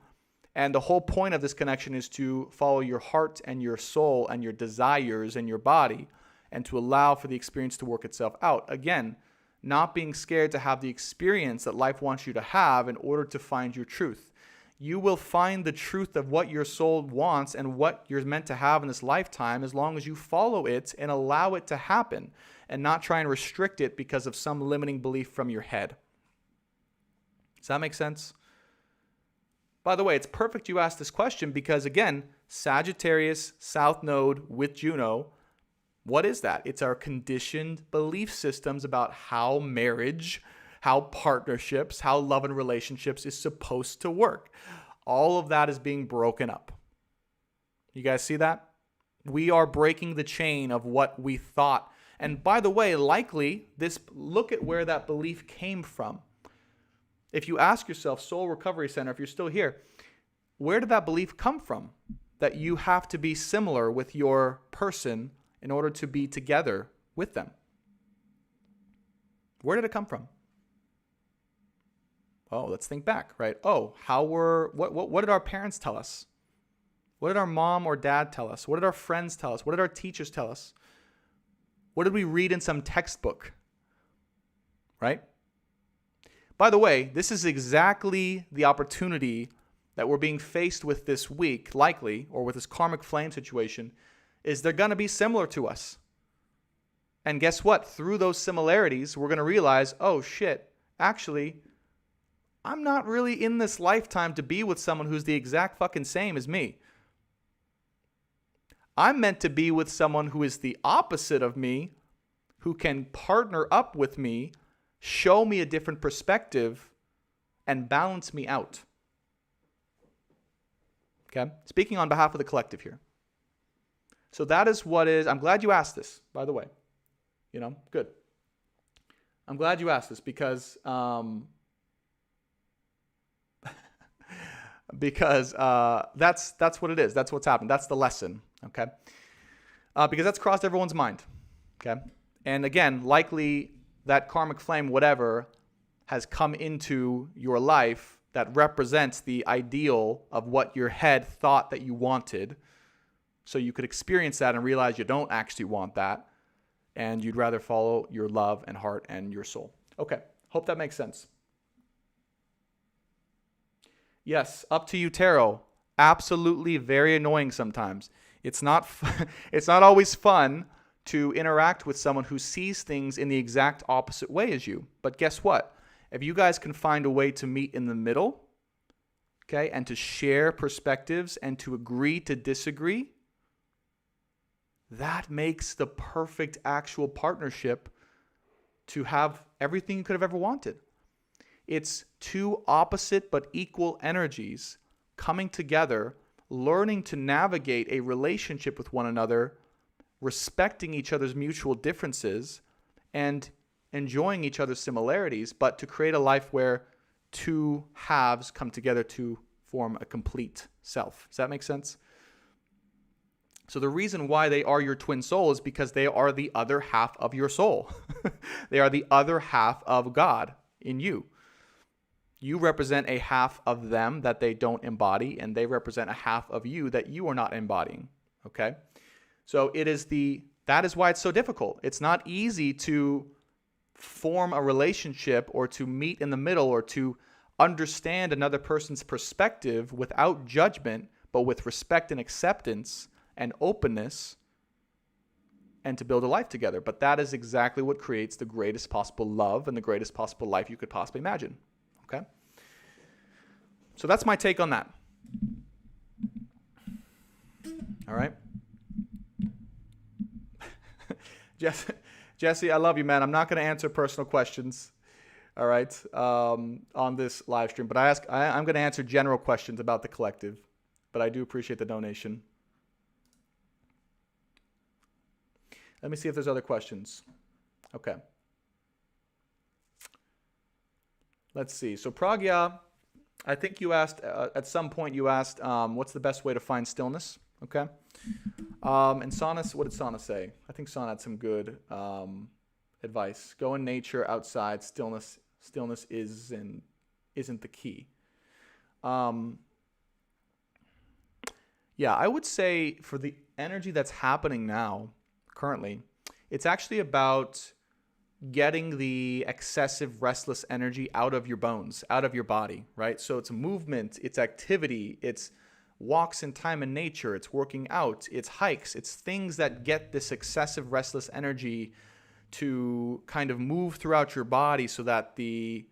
And the whole point of this connection is to follow your heart and your soul and your desires and your body, and to allow for the experience to work itself out. Again, not being scared to have the experience that life wants you to have in order to find your truth. You will find the truth of what your soul wants and what you're meant to have in this lifetime as long as you follow it and allow it to happen, and not try and restrict it because of some limiting belief from your head. Does that make sense? By the way, it's perfect you asked this question because, again, Sagittarius, South Node with Juno, what is that? It's our conditioned belief systems about how marriage, how partnerships, how love and relationships is supposed to work. All of that is being broken up. You guys see that? We are breaking the chain of what we thought. And by the way, likely, look at where that belief came from. If you ask yourself, Soul Recovery Center, if you're still here, where did that belief come from? That you have to be similar with your person in order to be together with them. Where did it come from? Oh, let's think back, right? Oh, what did our parents tell us? What did our mom or dad tell us? What did our friends tell us? What did our teachers tell us? What did we read in some textbook? Right? By the way, this is exactly the opportunity that we're being faced with this week, likely, or with this karmic flame situation, is they're going to be similar to us. And guess what? Through those similarities, we're going to realize, oh shit, actually, I'm not really in this lifetime to be with someone who's the exact fucking same as me. I'm meant to be with someone who is the opposite of me, who can partner up with me, show me a different perspective, and balance me out. Okay? Speaking on behalf of the collective here. So that is what is, I'm glad you asked this, by the way. Good. I'm glad you asked this because that's what it is. That's what's happened. That's the lesson, okay? Because that's crossed everyone's mind, okay? And again, likely that karmic flame, whatever, has come into your life that represents the ideal of what your head thought that you wanted. So you could experience that and realize you don't actually want that, and you'd rather follow your love and heart and your soul. Okay, hope that makes sense. Yes, up to you, tarot. Absolutely very annoying sometimes. It's not always fun to interact with someone who sees things in the exact opposite way as you. But guess what? If you guys can find a way to meet in the middle, okay, and to share perspectives and to agree to disagree, that makes the perfect actual partnership to have everything you could have ever wanted. It's two opposite but equal energies coming together, learning to navigate a relationship with one another, respecting each other's mutual differences, and enjoying each other's similarities, but to create a life where two halves come together to form a complete self. Does that make sense? So the reason why they are your twin soul is because they are the other half of your soul. They are the other half of God in you. You represent a half of them that they don't embody, and they represent a half of you that you are not embodying. Okay? So that is why it's so difficult. It's not easy to form a relationship or to meet in the middle or to understand another person's perspective without judgment, but with respect and acceptance and openness, and to build a life together. But that is exactly what creates the greatest possible love and the greatest possible life you could possibly imagine. Okay? So that's my take on that. All right? Jesse, I love you, man. I'm not going to answer personal questions, all right, on this live stream. But I'm going to answer general questions about the collective. But I do appreciate the donation. Let me see if there's other questions. Okay. Let's see. So Pragya, I think you asked, at some point you asked, what's the best way to find stillness? Okay. And Sana, what did Sana say? I think Sana had some good advice. Go in nature, outside. Stillness isn't the key. Yeah, I would say for the energy that's happening now, currently, it's actually about getting the excessive restless energy out of your bones, out of your body, right? So it's movement, it's activity, it's walks in time and nature, it's working out, it's hikes, it's things that get this excessive restless energy to kind of move throughout your body so that the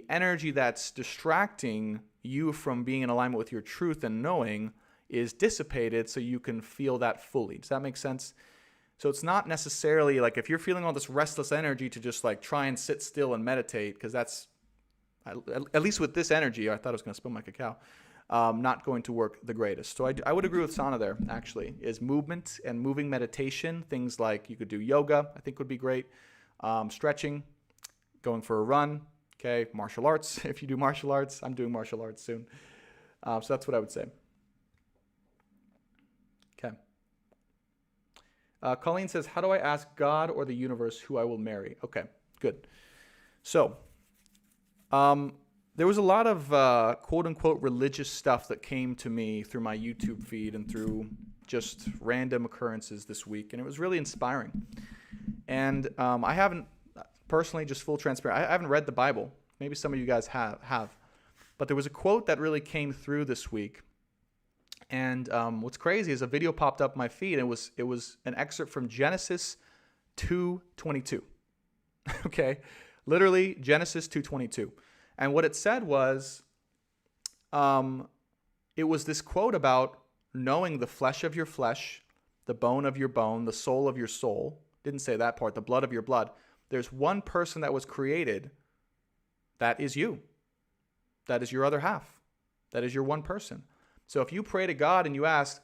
energy that's distracting you from being in alignment with your truth and knowing is dissipated so you can feel that fully. Does that make sense? So it's not necessarily like if you're feeling all this restless energy to just like try and sit still and meditate, because that's, at least with this energy, I thought I was going to spill my cacao, not going to work the greatest. So I would agree with Sana there, actually, is movement and moving meditation. Things like you could do yoga, I think would be great. Stretching, going for a run, okay, martial arts, if you do martial arts. I'm doing martial arts soon. So that's what I would say. Okay. Colleen says, how do I ask God or the universe who I will marry? Okay, good. So, there was a lot of quote-unquote religious stuff that came to me through my YouTube feed and through just random occurrences this week, and it was really inspiring. And I haven't, personally, just full transparency, I haven't read the Bible. Maybe some of you guys have. But there was a quote that really came through this week. And what's crazy is a video popped up my feed, and it was an excerpt from Genesis 2:22. Okay? Literally, Genesis 2:22. And what it said was, it was this quote about knowing the flesh of your flesh, the bone of your bone, the soul of your soul. Didn't say that part, the blood of your blood. There's one person that was created. That is you. That is your other half. That is your one person. So if you pray to God and you ask,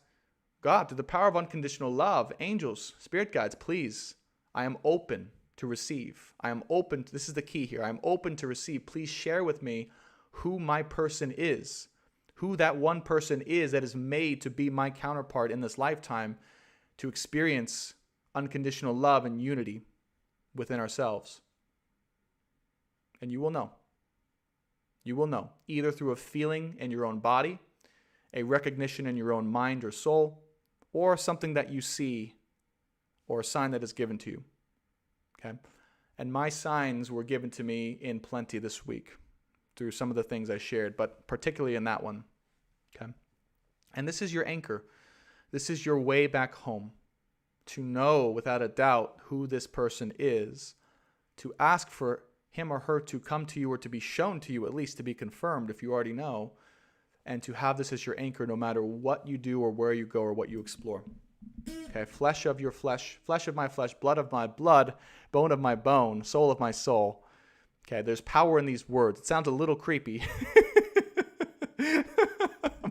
God, through the power of unconditional love, angels, spirit guides, please, I am open to receive. I am open. This is the key here. I am open to receive. Please share with me who my person is, who that one person is that is made to be my counterpart in this lifetime to experience unconditional love and unity within ourselves. And you will know. You will know, either through a feeling in your own body, a recognition in your own mind or soul, or something that you see or a sign that is given to you. Okay? And my signs were given to me in plenty this week through some of the things I shared, but particularly in that one. Okay? And this is your anchor. This is your way back home to know without a doubt who this person is, to ask for him or her to come to you or to be shown to you, at least to be confirmed if you already know, and to have this as your anchor no matter what you do or where you go or what you explore. Okay, flesh of your flesh, flesh of my flesh, blood of my blood, bone of my bone, soul of my soul. Okay, there's power in these words. It sounds a little creepy.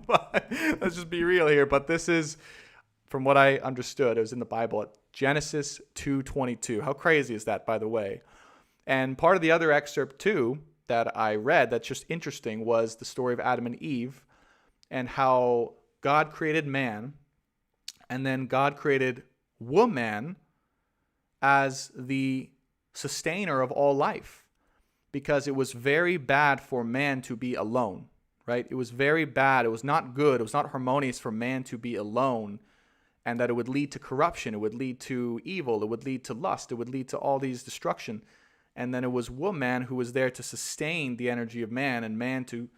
But let's just be real here. But this is, from what I understood, it was in the Bible, at Genesis 2:22. How crazy is that, by the way? And part of the other excerpt, too, that I read that's just interesting was the story of Adam and Eve and how God created man, and then God created woman as the sustainer of all life, because it was very bad for man to be alone, right? It was very bad. It was not good. It was not harmonious for man to be alone, and that it would lead to corruption. It would lead to evil. It would lead to lust. It would lead to all these destruction. And then it was woman who was there to sustain the energy of man, and man to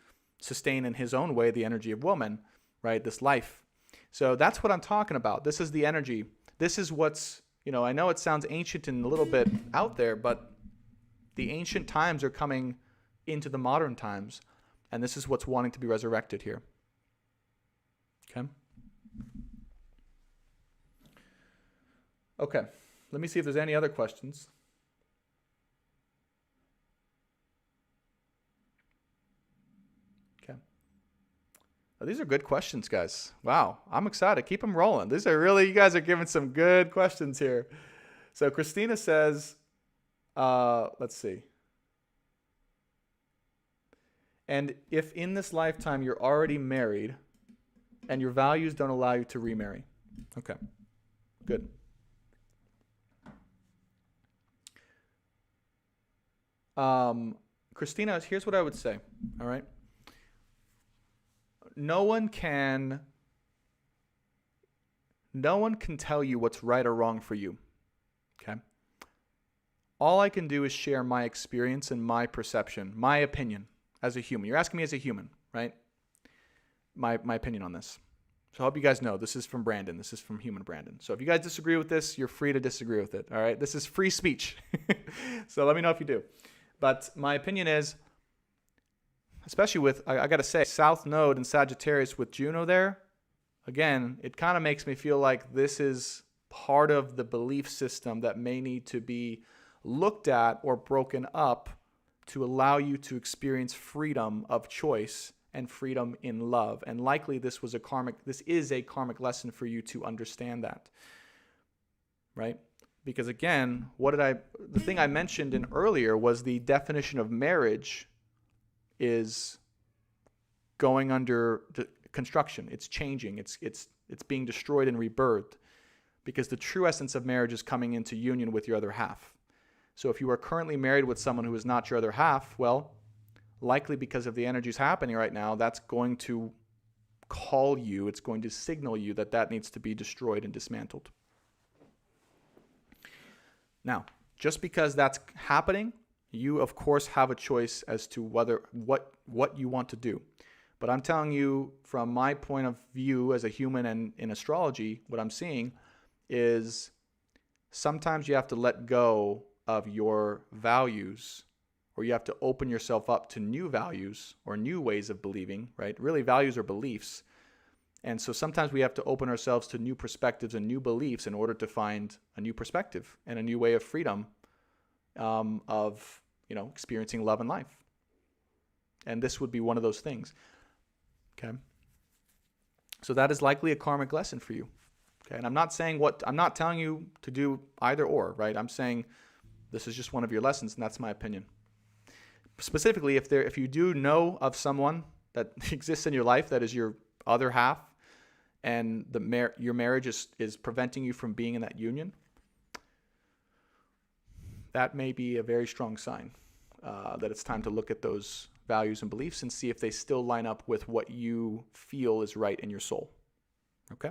sustain in his own way the energy of woman, right? This life. So that's what I'm talking about. This is the energy. This is what's, I know it sounds ancient and a little bit out there, but the ancient times are coming into the modern times. And this is what's wanting to be resurrected here. Okay. Okay. Let me see if there's any other questions. Okay. Oh, these are good questions, guys. Wow, I'm excited. Keep them rolling. These are really, you guys are giving some good questions here. So Christina says, let's see. And if in this lifetime you're already married and your values don't allow you to remarry. Okay, good. Christina, here's what I would say, all right? No one can tell you what's right or wrong for you, okay? All I can do is share my experience and my perception, my opinion as a human. You're asking me as a human, right? My opinion on this. So I hope you guys know this is from Brandon. This is from human Brandon. So if you guys disagree with this, you're free to disagree with it, all right? This is free speech. So let me know if you do. But my opinion is, especially with, I got to say, South Node and Sagittarius with Juno there, again, it kind of makes me feel like this is part of the belief system that may need to be looked at or broken up to allow you to experience freedom of choice and freedom in love. And likely this is a karmic lesson for you to understand that, right? Because again, the thing I mentioned in earlier was the definition of marriage is going under construction. It's changing. It's being destroyed and rebirthed, because the true essence of marriage is coming into union with your other half. So if you are currently married with someone who is not your other half, well, likely because of the energies happening right now, that's going to call you, it's going to signal you that needs to be destroyed and dismantled. Now, just because that's happening, you of course have a choice as to what you want to do. But I'm telling you from my point of view as a human and in astrology, what I'm seeing is sometimes you have to let go of your values, or you have to open yourself up to new values or new ways of believing, right? Really, values are beliefs. And so sometimes we have to open ourselves to new perspectives and new beliefs in order to find a new perspective and a new way of freedom, of experiencing love and life. And this would be one of those things. Okay. So that is likely a karmic lesson for you. Okay. And I'm not telling you to do either or, right? I'm saying this is just one of your lessons, and that's my opinion. Specifically, if you do know of someone that exists in your life that is your other half, and your marriage is preventing you from being in that union, that may be a very strong sign that it's time to look at those values and beliefs and see if they still line up with what you feel is right in your soul. Okay?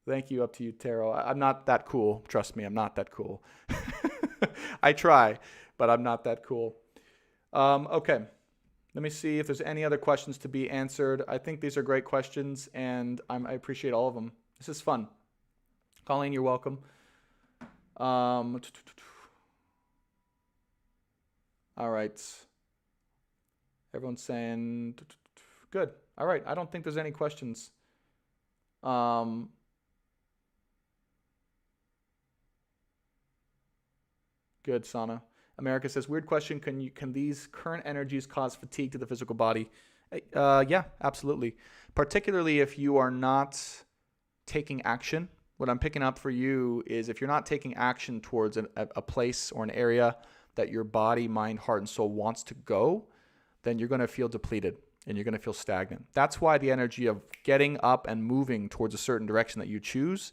Thank you. Up to you, Tarot. I'm not that cool. Trust me, I'm not that cool. I try, but I'm not that cool. Okay. Let me see if there's any other questions to be answered. I think these are great questions, and I appreciate all of them. This is fun. Colleen, you're welcome. All right. Everyone's saying good. All right. I don't think there's any questions. Good, Sana. America says, weird question. Can these current energies cause fatigue to the physical body? Yeah, absolutely. Particularly if you are not taking action. What I'm picking up for you is if you're not taking action towards a place or an area that your body, mind, heart, and soul wants to go, then you're going to feel depleted and you're going to feel stagnant. That's why the energy of getting up and moving towards a certain direction that you choose,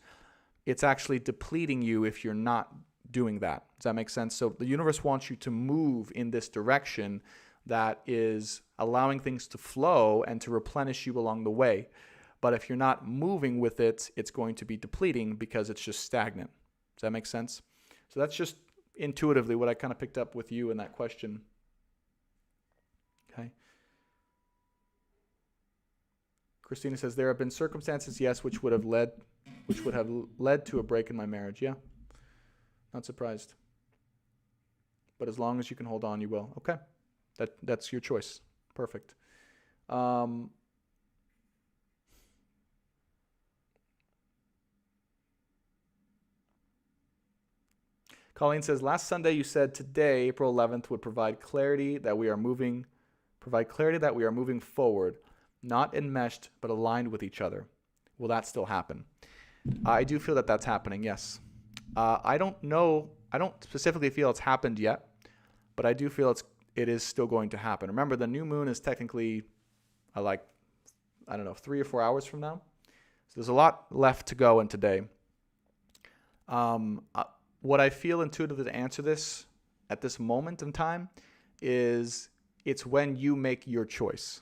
it's actually depleting you if you're not doing that. Does that make sense? So the universe wants you to move in this direction that is allowing things to flow and to replenish you along the way. But if you're not moving with it, it's going to be depleting because it's just stagnant. Does that make sense? So that's just intuitively what I kind of picked up with you in that question. Okay. Christina says, there have been circumstances, yes, which would have led to a break in my marriage. Yeah. Not surprised. But as long as you can hold on, you will. Okay. That's your choice. Perfect. Colleen says, last Sunday you said today, April 11th, would provide clarity that we are moving forward, not enmeshed, but aligned with each other. Will that still happen? I do feel that that's happening, yes. I don't know. I don't specifically feel it's happened yet, but I do feel it is still going to happen. Remember, the new moon is technically, 3 or 4 hours from now. So there's a lot left to go in today. What I feel intuitively to answer this at this moment in time is it's when you make your choice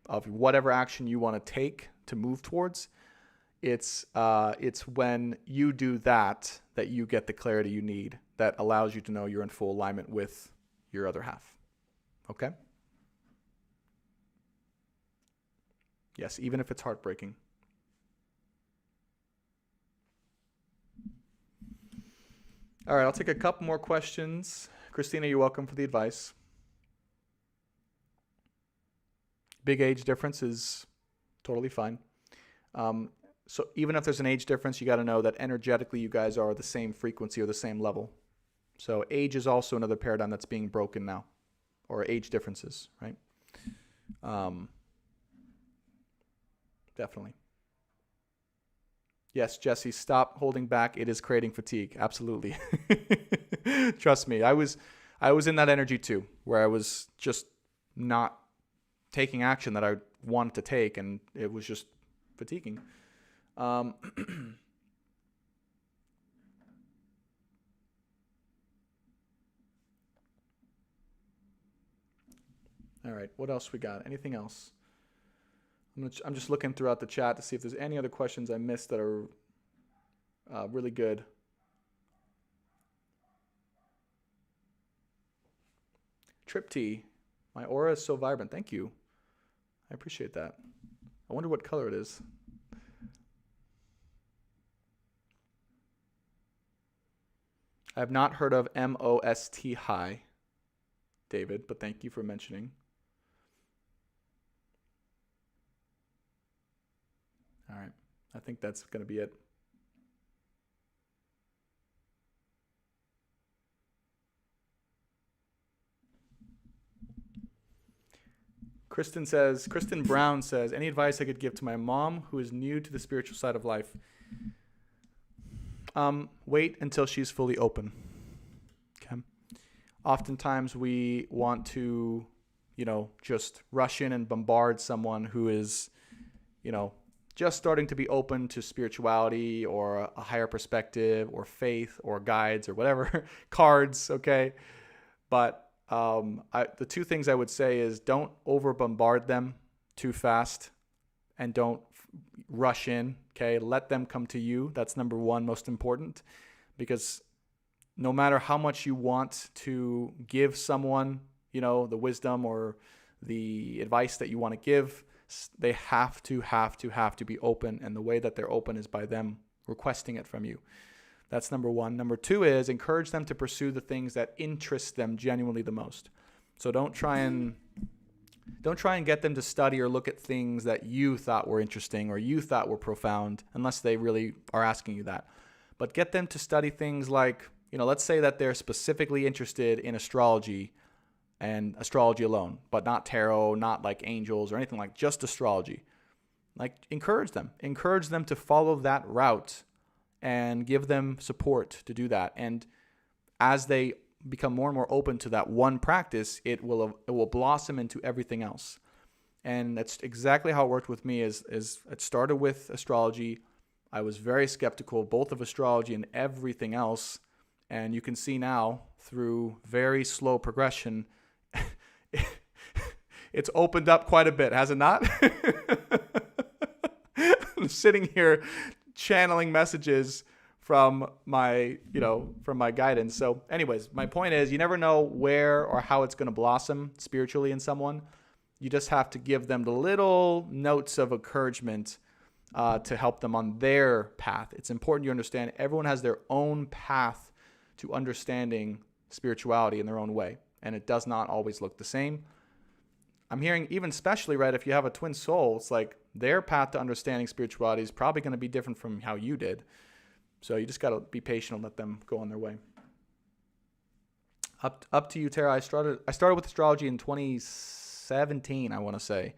of whatever action you want to take to move towards. It's when you do that you get the clarity you need that allows you to know you're in full alignment with your other half. Okay? Yes, even if it's heartbreaking. All right, I'll take a couple more questions. Christina, you're welcome for the advice. Big age difference is totally fine. So even if there's an age difference, you got to know that energetically you guys are the same frequency or the same level. So age is also another paradigm that's being broken now, or age differences, right? Definitely. Yes, Jesse, stop holding back. It is creating fatigue. Absolutely. Trust me. I was in that energy too, where I was just not taking action that I wanted to take, and it was just fatiguing. All right, what else we got? Anything else? I'm just looking throughout the chat to see if there's any other questions I missed that are really good. Trip T, my aura is so vibrant. Thank you. I appreciate that. I wonder what color it is. I have not heard of MOST High, David, but thank you for mentioning. All right. I think that's going to be it. Kristen Brown says, any advice I could give to my mom who is new to the spiritual side of life? Wait until she's fully open. Okay. Oftentimes we want to, just rush in and bombard someone who is, just starting to be open to spirituality or a higher perspective or faith or guides or whatever, cards, okay? But the two things I would say is don't over bombard them too fast and don't rush in, okay? Let them come to you. That's number one, most important, because no matter how much you want to give someone, the wisdom or the advice that you want to give, they have to be open, and the way that they're open is by them requesting it from you. That's number one. Number two is encourage them to pursue the things that interest them genuinely the most. So don't try and get them to study or look at things that you thought were interesting or you thought were profound, unless they really are asking you that. But get them to study things like, let's say that they're specifically interested in astrology and astrology alone, but not tarot, not like angels or anything, like just astrology. Like encourage them to follow that route and give them support to do that. And as they become more and more open to that one practice, it will blossom into everything else. And that's exactly how it worked with me. Is it started with astrology. I was very skeptical both of astrology and everything else. And you can see now through very slow progression, it's opened up quite a bit, has it not? I'm sitting here channeling messages from my guidance. So anyways, my point is you never know where or how it's going to blossom spiritually in someone. You just have to give them the little notes of encouragement to help them on their path. It's important you understand everyone has their own path to understanding spirituality in their own way, and it does not always look the same. I'm hearing, even especially, right, if you have a twin soul, it's like their path to understanding spirituality is probably going to be different from how you did. So you just got to be patient and let them go on their way. Up to you, Tara. I started with astrology in 2017, I want to say.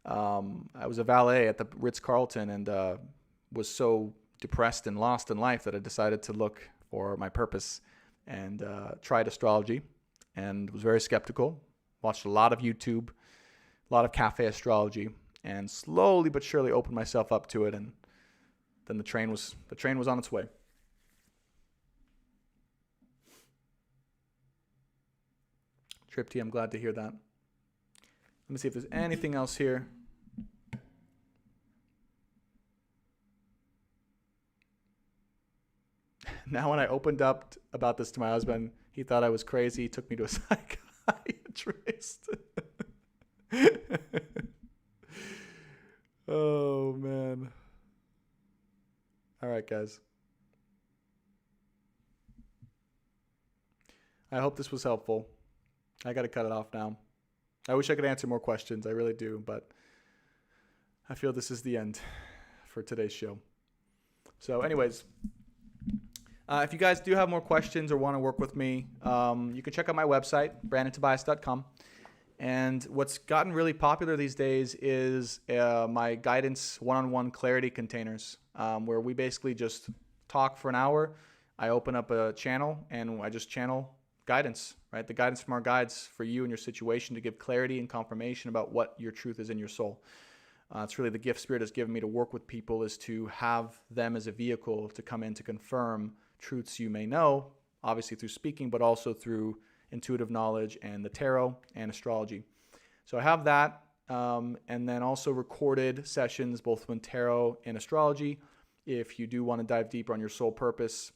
I was a valet at the Ritz-Carlton and was so depressed and lost in life that I decided to look for my purpose and tried astrology and was very skeptical. Watched a lot of YouTube, a lot of cafe astrology, and slowly but surely opened myself up to it. And then the train was on its way. Trip T, I'm glad to hear that. Let me see if there's anything else here. Now, when I opened up about this to my husband, he thought I was crazy. He took me to a psychiatrist. Oh, man. All right, guys. I hope this was helpful. I got to cut it off now. I wish I could answer more questions. I really do, but I feel this is the end for today's show. So anyways, if you guys do have more questions or want to work with me, you can check out my website, brandontobias.com. And what's gotten really popular these days is my guidance one-on-one clarity containers, where we basically just talk for an hour. I open up a channel and I just channel guidance, right? The guidance from our guides for you and your situation to give clarity and confirmation about what your truth is in your soul. It's really the gift Spirit has given me to work with people, is to have them as a vehicle to come in to confirm truths you may know, obviously through speaking, but also through intuitive knowledge and the tarot and astrology. So I have that, and then also recorded sessions both with tarot and astrology. If you do want to dive deeper on your soul purpose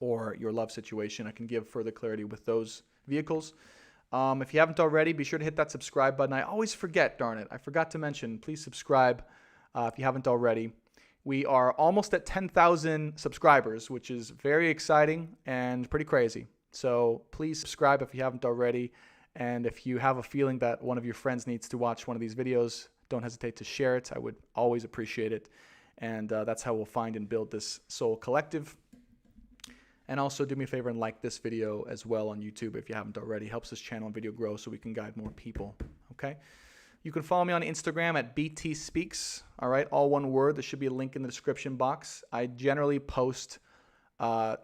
or your love situation, I can give further clarity with those vehicles. If you haven't already, be sure to hit that subscribe button. I always forget, darn it. I forgot to mention, please subscribe if you haven't already. We are almost at 10,000 subscribers, which is very exciting and pretty crazy. So please subscribe if you haven't already. And if you have a feeling that one of your friends needs to watch one of these videos, don't hesitate to share it. I would always appreciate it. And that's how we'll find and build this soul collective. And also do me a favor and like this video as well on YouTube if you haven't already. Helps this channel and video grow so we can guide more people. Okay? You can follow me on Instagram at BT Speaks. All right, all one word. There should be a link in the description box. I generally post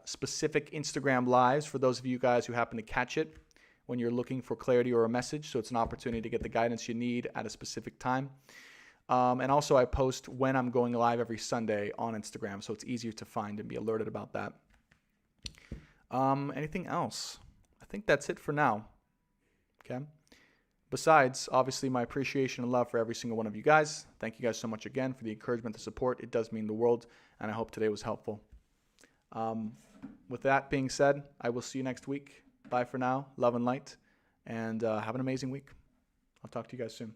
specific Instagram lives for those of you guys who happen to catch it when you're looking for clarity or a message. So it's an opportunity to get the guidance you need at a specific time. And also I post when I'm going live every Sunday on Instagram, so it's easier to find and be alerted about that. Anything else? I think that's it for now. Okay. Besides, obviously, my appreciation and love for every single one of you guys. Thank you guys so much again for the encouragement, the support. It does mean the world, and I hope today was helpful. With that being said, I will see you next week. Bye for now. Love and light, and have an amazing week. I'll talk to you guys soon.